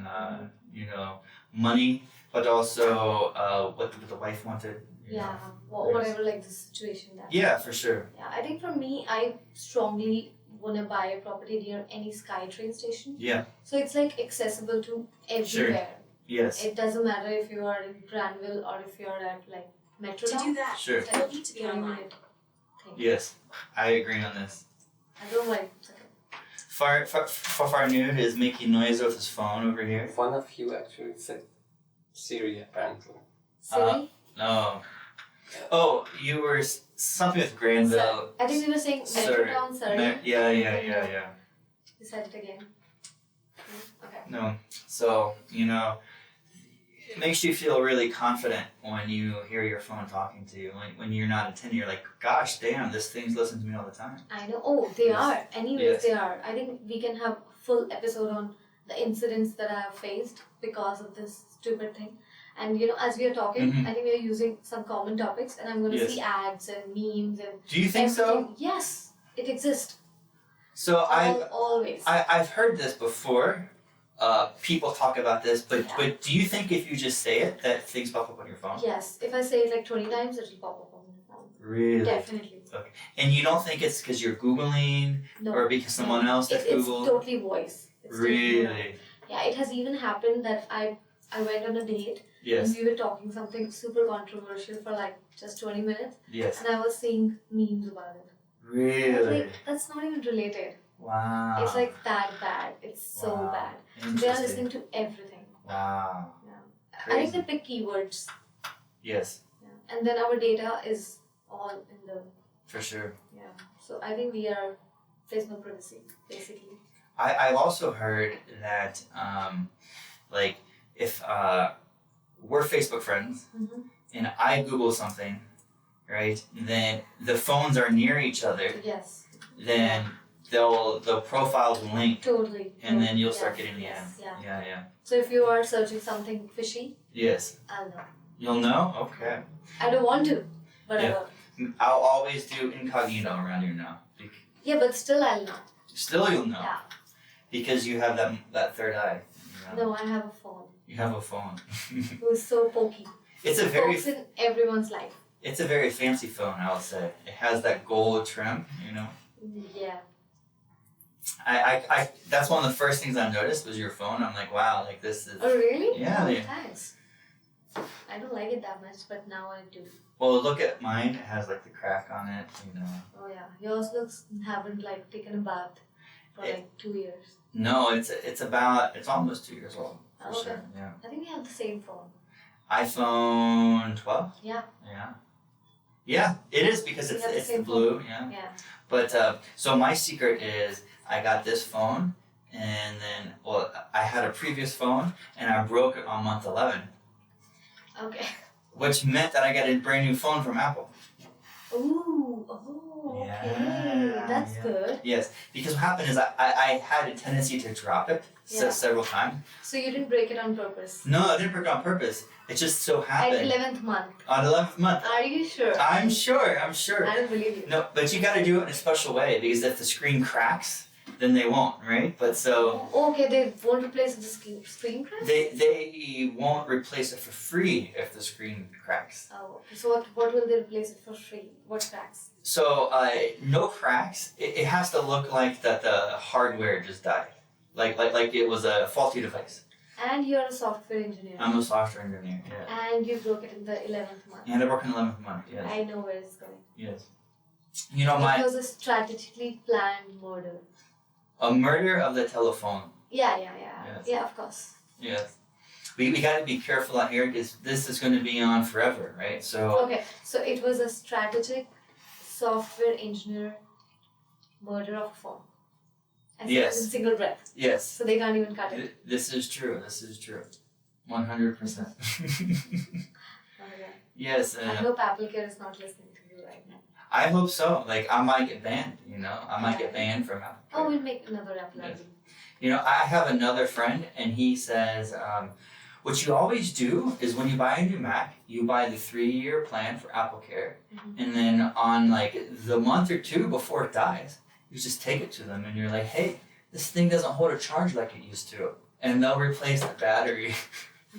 you know money, but also what the wife wanted. You Yeah, know. whatever like the situation that. Yeah, for sure. Yeah, I think for me, I strongly want to buy a property near any Sky train station. Yeah. So it's like accessible to everywhere. Yes. It doesn't matter if you are in Granville or if you're at like Metro. To do that, Sure. you'll need to be 20 online. minute thing. Yes, I agree on this. I don't like. Far Nude is making noise with his phone over here. One of you actually said Siri, apparently. Siri? No. Oh, you were something with Granville. I think we were saying Metrotown, Surrey. Yeah. You said it again. Okay. No. So, you know, it makes you feel really confident when you hear your phone talking to you. When you're not attending, you're like, gosh, damn, this thing's listening to me all the time. I know. Oh, they Yes. are. Anyways, Yes. they are. I think we can have a full episode on the incidents that I have faced because of this stupid thing. And you know, as we are talking, Mhm. I think we are using some common topics, and I'm going to Yes. see ads and memes and Do you think everything. so? Yes, it exists. So Always. I've heard this before. People talk about this, but Yeah. but do you think if you just say it that things pop up on your phone? Yes, if I say it like 20 times, it will pop up on my phone. Really? Definitely. And you don't think it's because you're Googling No. or because someone else that It's Googled? totally voice. It's totally voice. Really? Yeah, it has even happened that I went on a date Yes. and we were talking something super controversial for like just 20 minutes, Yes. and I was seeing memes about it. I was Really? like, that's not even related. Wow. It's like that bad. It's so Wow. bad. They are Interesting. listening to everything. Wow. I think they pick keywords. Yes, Yeah. And then our data is all in the, for sure. yeah. So I think there's no privacy, basically. I've also heard that like if we're Facebook friends Mm-hmm. and I Google something, right? Then the phones are near each other. Yes. Then the profiles will link, Totally. and then you'll Yes, start getting the yes, ad. Yeah. Yeah. So if you are searching something fishy, Yes. I'll know. You'll know. Okay. I don't want to, but I Yeah. will. I'll always do incognito around you now. Yeah, but still I'll know. Still, you'll know Yeah. because you have that third eye. You know? No, I have a phone. You have a phone. Who's so pokey. It's a very Pokes in everyone's life. It's a very fancy phone, I would say. It has that gold trim, you know. Yeah. I that's one of the first things I noticed was your phone. I'm like, wow, like this is. Oh really? Yeah, Oh, yeah. thanks. I don't like it that much, but now I do. Well, look at mine. It has like the crack on it, you know. Oh yeah. Yours looks haven't like taken a bath for like 2 years. No, it's almost 2 years old for Okay. sure. Yeah. I think we have the same phone. iPhone 12. Yeah. Yeah. Yeah, it is because We it's have the it's the same blue. Yeah. Yeah. But so my secret is I got this phone, and then I had a previous phone, and I broke it on month 11, Okay. which meant that I got a brand new phone from Apple. Ooh. okay. Yeah, That's yeah. good. Yes, because what happened is I had a tendency to drop it several times. So you didn't break it on purpose? No, I didn't break it on purpose. It just so happened. At 11th month. On the 11th month. Are you sure? I'm sure. I don't believe you. No, but you got to do it in a special way because if the screen cracks, then they won't, right? But so Okay, they won't replace the screen crack? they won't replace it for free if the screen cracks. Oh, okay. So what will they replace it for free? What cracks? So no cracks. It has to look like that the hardware just died, like it was a faulty device. And you're a software engineer. I'm a software engineer. Yeah. And you broke it in the 11th month. And I work in the 11th month. Yes. I know where it's going. Yes. You know It was a strategically planned murder. a murder of the telephone. Yeah. Yes. Yeah, of course. Yes. We got to be careful out here because this is going to be on forever, right? So. Okay, so it was a strategic software engineer murder of a phone. I said Yes. it in single breath. Yes. So they can't even cut it. This is true. 100%. Okay. Yes. I hope Apple Care is not listening to you right now. I hope so. Like I might get banned. I might get banned from Apple. Oh, we'll make another Apple Yes. ID. I have another friend, and he says, what you always do is when you buy a new Mac, you buy the 3-year plan for Apple Care, and then on like the month or two before it dies, you just take it to them, and you're like, hey, this thing doesn't hold a charge like it used to, and they'll replace the battery.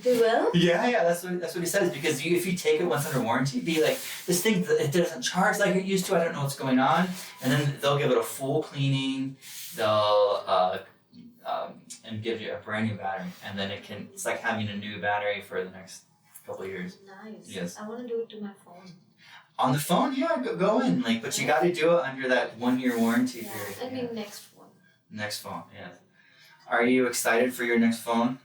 They will? Yeah, that's what he says. Because if you take it once under warranty, be like, this thing it doesn't charge like it used to. I don't know what's going on, and then they'll give it a full cleaning. They'll and give you a brand new battery, and then it's like having a new battery for the next couple of years. Nice. Yes. I want to do it to my phone. On the phone, yeah, go in. But you got to do it under that 1-year warranty period. I mean, next one. Next phone, yes. Are you excited for your next phone?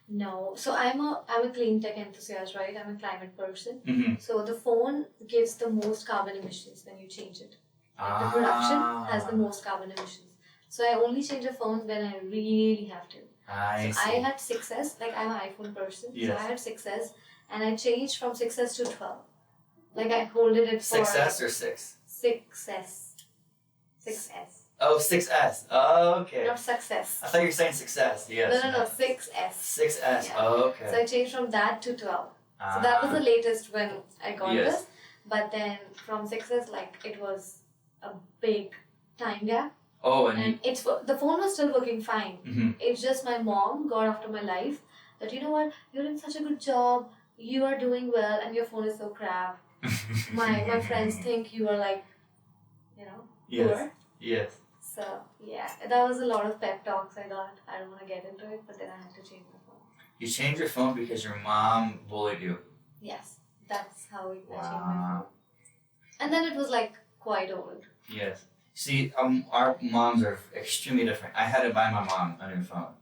No. So I'm a clean tech enthusiast, right? I'm a climate person. Mm-hmm. So the phone gives the most carbon emissions when you change it. The production has the most carbon emissions. So I only change a phone when I really have to. I see. I had 6S, like I'm an iPhone person. Yes. So I had 6S and I changed from 6S to 12. Like I holded it for 6S or 6? 6S. 6S. Oh, 6S. Oh, okay. Not success. I thought you were saying success. Yes. No, 6S. 6S. Yeah. Oh, okay. So I changed from that to 12. So that was the latest when I got Yes. this. But then from 6S, like it was a big time gap. Oh, And the phone was still working fine. Mm-hmm. It's just my mom got after my life that, you know what, you're doing such a good job, you are doing well, and your phone is so crap. My friends think you are like, Yes. poor. Yes. So yeah, that was a lot of pep talks I got. I don't want to get into it, but then I had to change my phone. You changed your phone because your mom bullied you. Yes, that's how I changed my Wow. phone. And then it was like quite old. Yes. See, our moms are extremely different. I had to buy my mom a new phone.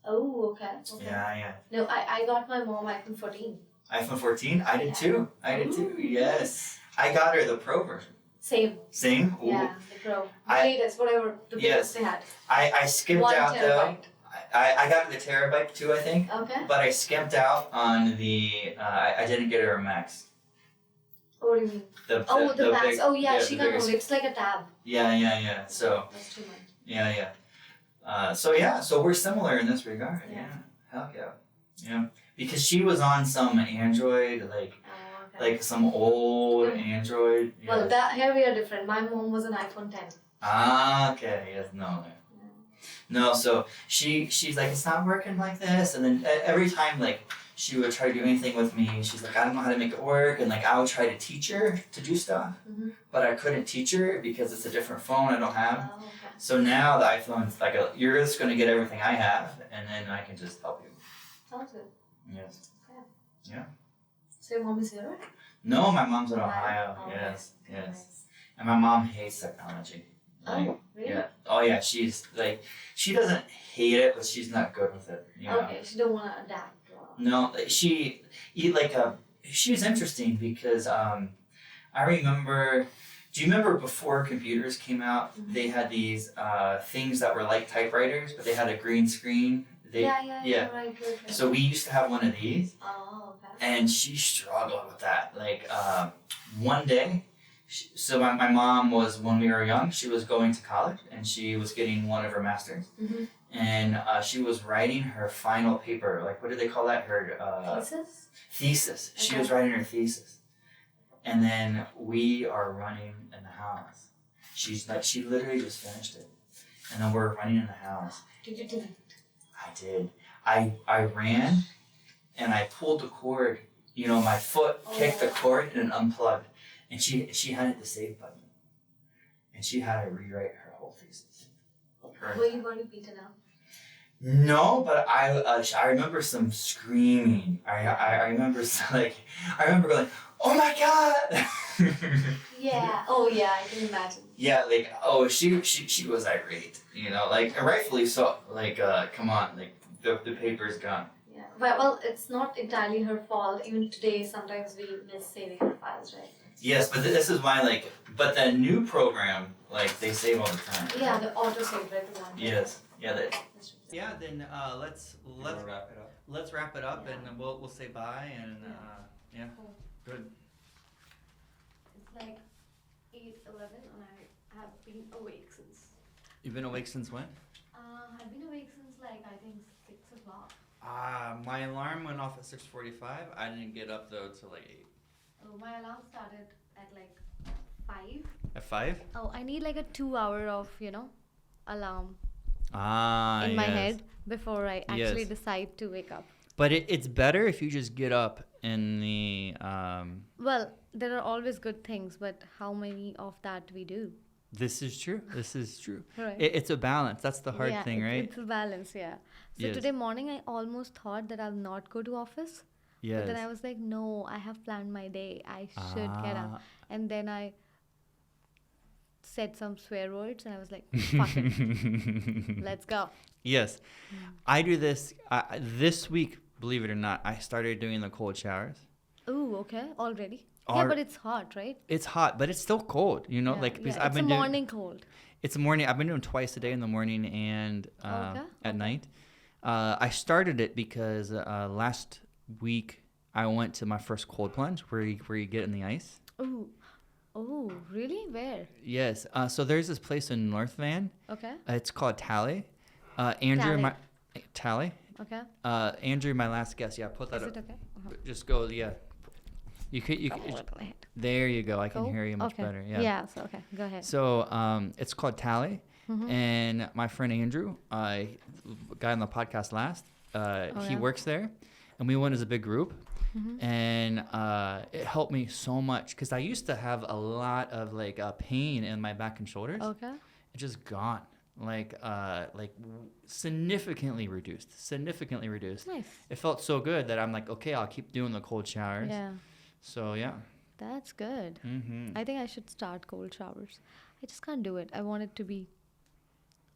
Oh, okay. Yeah. No, I got my mom iPhone 14. iPhone 14? I did too. Ooh. Yes. I got her the Pro version. Same. Same? Ooh. Yeah, the Pro. The I- latest, whatever the biggest they had. I skimped 1 out though. terabyte. I got the terabyte too, I think. Okay. But I skimped out on the. I didn't get her a Max. What do you mean? The Max. big- Oh yeah, the she can't biggest- hold it. It's like a tab. Yeah. So That's too much. yeah. So we're similar in this regard. Yeah. Heck yeah. Yeah. Because she was on some Android, like Oh, okay. some old Android. Yes. Well, here we are different. My mom was an iPhone 10. Okay. Yes. No. So she's like, it's not working like this, and then every time like she would try to do anything with me, she's like, I don't know how to make it work, and like I would try to teach her to do stuff, Mhm. but I couldn't teach her because it's a different phone I don't have. Oh, okay. So now the iPhone's like you're just gonna get everything I have, and then I can just help you. Sounds good. Yes. So your mom is here? No, my mom's in Ohio. Ohio. Oh, Yes. Nice. And my mom hates technology. Like, Oh, really? yeah. Oh yeah. She's like, she doesn't hate it, but she's not good with it. Okay, she don't want to adapt. No, she was interesting because I remember. Do you remember before computers came out? Mhm. They had these things that were like typewriters, but they had a green screen. Yeah. Right. So we used to have one of these, Oh, okay. and she struggled with that. Like one day, So my mom was, when we were young, she was going to college and she was getting one of her masters. Mm-hmm. And she was writing her final paper. Like, what do they call that? Her Thesis? thesis. She Okay. was writing her thesis. And then we are running in the house. She literally just finished it. And then we're running in the house. Did you do it? I did. I ran and I pulled the cord. You know, my foot kicked the cord and it unplugged. And she had hit the save button. And she had to rewrite her whole thesis. Were you going to beat it up? No, but I remember some screaming. I remember I remember going, oh my god. Yeah. Oh yeah, I can imagine. Yeah, like she was irate, you know, like and rightfully so. Like come on, like the paper's gone. Yeah. Well, it's not entirely her fault. Even today, sometimes we miss saving our files, right? Yes, but this is why but the new program, like they save all the time. Yeah, the auto save, right? The one. Yes. Yeah. That's true. Yeah. Then let's wrap it up. let's wrap it up Yeah. and we'll say bye and yeah. Cool. Good. It's like 8:11, and I have been awake since. You've been awake since when? I've been awake since like I think 6 o'clock. My alarm went off at 6:45. I didn't get up though till like 8. Oh, my alarm started at like 5. At 5? Oh, I need like a 2 hour of alarm In in my head before I actually Yes. decide to wake up. But it's better if you just get up in the Well, there are always good things, but how many of that we do? This is true. This is true. Right. It's a balance. That's the hard thing, right? It's a balance, yeah. So Yes. today morning I almost thought that I'll not go to office. Yes. But then I was like, no, I have planned my day. I should get up. And then I said some swear words and I was like, fuck it. Let's go. Yes. I do this this week, believe it or not. I started doing the cold showers. Ooh, okay. Already? Or- Yeah, but it's hot, right? It's hot, but it's still cold, you know, Yeah, like because yeah. I've It's been a doing morning cold. It's a morning. I've been doing twice a day in the morning and Okay, at night. I started it because last week I went to my first cold plunge where you get in the ice. Ooh. Oh, really? Where? Yes. So there's this place in North Van. Okay. It's called Tally. Andrew, Tally. Tally. Okay. Andrew, my last guest. Yeah, put that Is up. it okay? Uh-huh. Just go. Yeah. You could. There you go. I can Cool. hear you much Okay. better. Yeah. Yeah, so okay. Go ahead. So it's called Tally, Mhm. and my friend Andrew, guy on the podcast last, he yeah? works there, and we went as a big group, Mhm. and it helped me so much because I used to have a lot of pain in my back and shoulders. Okay. It's just gone, significantly reduced. Nice. It felt so good that I'm like, okay, I'll keep doing the cold showers. Yeah. So yeah. That's good. Mm-hmm. I think I should start cold showers. I just can't do it. I want it to be,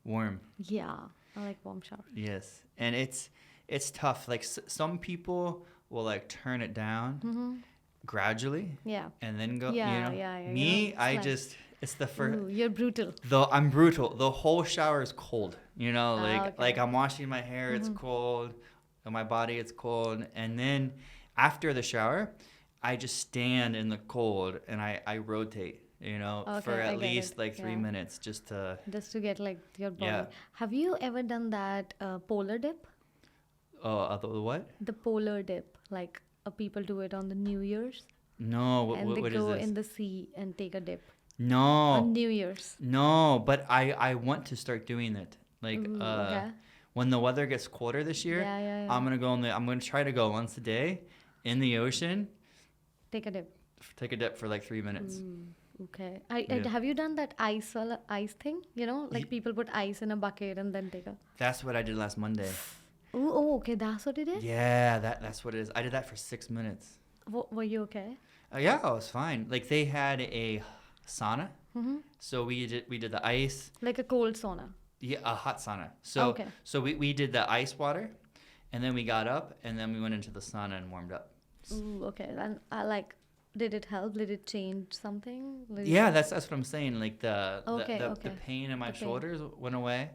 Warm. yeah, I like warm showers. Yes, and it's tough. Like some people will turn it down Mm-hmm. gradually Yeah. and then go. Yeah, you know? yeah, Me, it's I like- just it's the first. Ooh, you're brutal. Though I'm brutal. The whole shower is cold. You know, okay. like I'm washing my hair. It's cold. On my body, it's cold. And then after the shower, I just stand in the cold and I rotate. You know, for Okay, I at get least it. 3 Yeah. minutes, just to. Just to get your body. Yeah. Have you ever done that polar dip? The what? The polar dip, people do it on the New Year's, No. and they What is go this? in the sea and take a dip No. on New Year's. No, but I want to start doing it. Ooh, okay. When the weather gets colder this year, Yeah. I'm gonna try to go once a day in the ocean, Take a dip. take a dip for 3 minutes. Okay. Yeah. Have you done that ice thing? You know, people put ice in a bucket and then take a. That's what I did last Monday. Oh, okay. That's what it is. Yeah, that's what it is. I did that for 6 minutes. Were you okay? Yeah, I was fine. They had a sauna, Mm-hmm. so we did the ice. Like a cold sauna. Yeah, a hot sauna. So Okay. so we did the ice water, and then we got up and then we went into the sauna and warmed up. Ooh, okay. And did it help? Did it change something? Yeah, that's what I'm saying. The Okay. pain in my The pain. shoulders went away,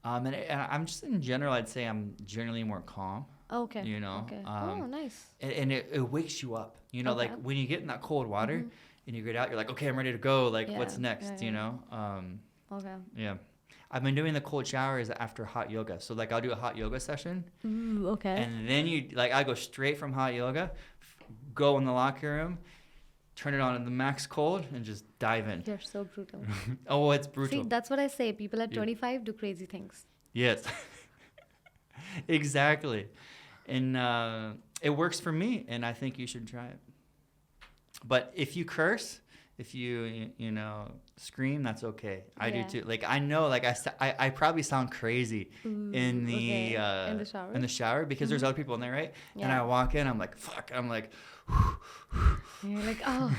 and I'm just in general. I'd say I'm generally more calm. Okay. You know, Okay. Oh, nice. and it wakes you up. You know, Okay. when you get in that cold water, and you get out, you're like, okay, I'm ready to go. Like, Yeah, what's next? yeah, You yeah. know? Okay. Yeah. I've been doing the cold showers after hot yoga. So like I'll do a hot yoga session, Ooh, okay. and then I go straight from hot yoga, go in the locker room, turn it on in the max cold, and just dive in. You're so brutal. Oh, it's brutal. See, that's what I say. People at Yeah. 25 do crazy things. Yes. Exactly. And it works for me, and I think you should try it. But if you curse, if you scream, that's okay. I Yeah. do too. Like I know, like I probably sound crazy Ooh, in the okay. In the shower? because there's other people in there, right? And Yeah. I walk in, I'm like, fuck. I'm like, And you're like, oh,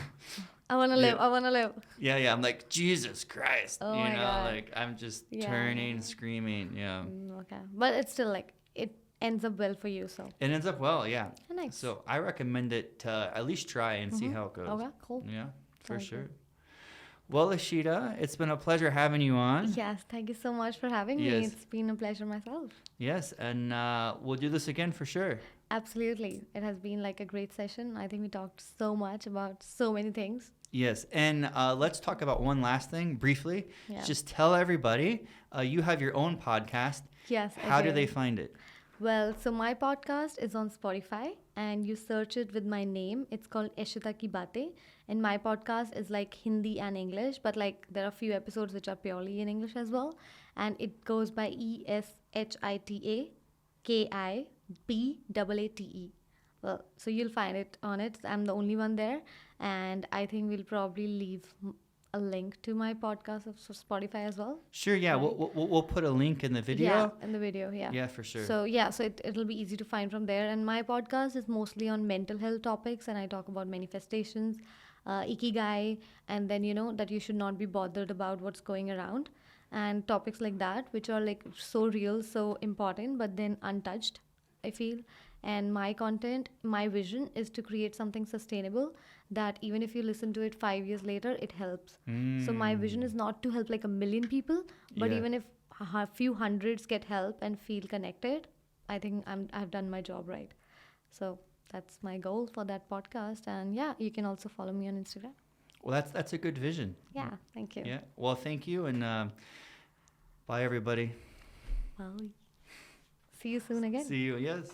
I want to live. Yeah. I want to live. yeah. I'm like, Jesus Christ. Oh you my know, God. like I'm just Yeah. turning, screaming. Yeah. Okay. But it's still like, it ends up well for you. So It ends up well, yeah. nice. So I recommend it to at least try and see how it goes. Okay, cool. Yeah, for Sounds sure. good. Well, Eshita, it's been a pleasure having you on. Yes, thank you so much for having me. Yes. It's been a pleasure myself. Yes, and we'll do this again for sure. Absolutely. It has been like a great session. I think we talked so much about so many things. Yes, and let's talk about one last thing briefly. Yeah. Just tell everybody you have your own podcast. Yes. How do they find it? Well, so my podcast is on Spotify and you search it with my name. It's called Eshita Ki Baate. And my podcast is like Hindi and English, but like there are a few episodes which are purely in English as well. And it goes by ESHITAKIBAATE. Well, so you'll find it on it. I'm the only one there. And I think we'll probably leave a link to my podcast of Spotify as well. Sure, yeah, Right. we'll put a link in the video. Yeah, in the video, yeah. Yeah, for sure. So yeah, so it'll be easy to find from there. And my podcast is mostly on mental health topics, and I talk about manifestations, ikigai, and then that you should not be bothered about what's going around, and topics like that, which are like so real, so important, but then untouched, I feel. And my content, my vision is to create something sustainable that even if you listen to it 5 years later, it helps. So my vision is not to help like a million people, but Yeah. even if a few hundreds get help and feel connected, I think I've done my job right. So that's my goal for that podcast. And yeah, you can also follow me on Instagram. Well, that's a good vision. Yeah, thank you. Yeah. Well, thank you, and bye, everybody. Bye. See you soon again. See you. Yes.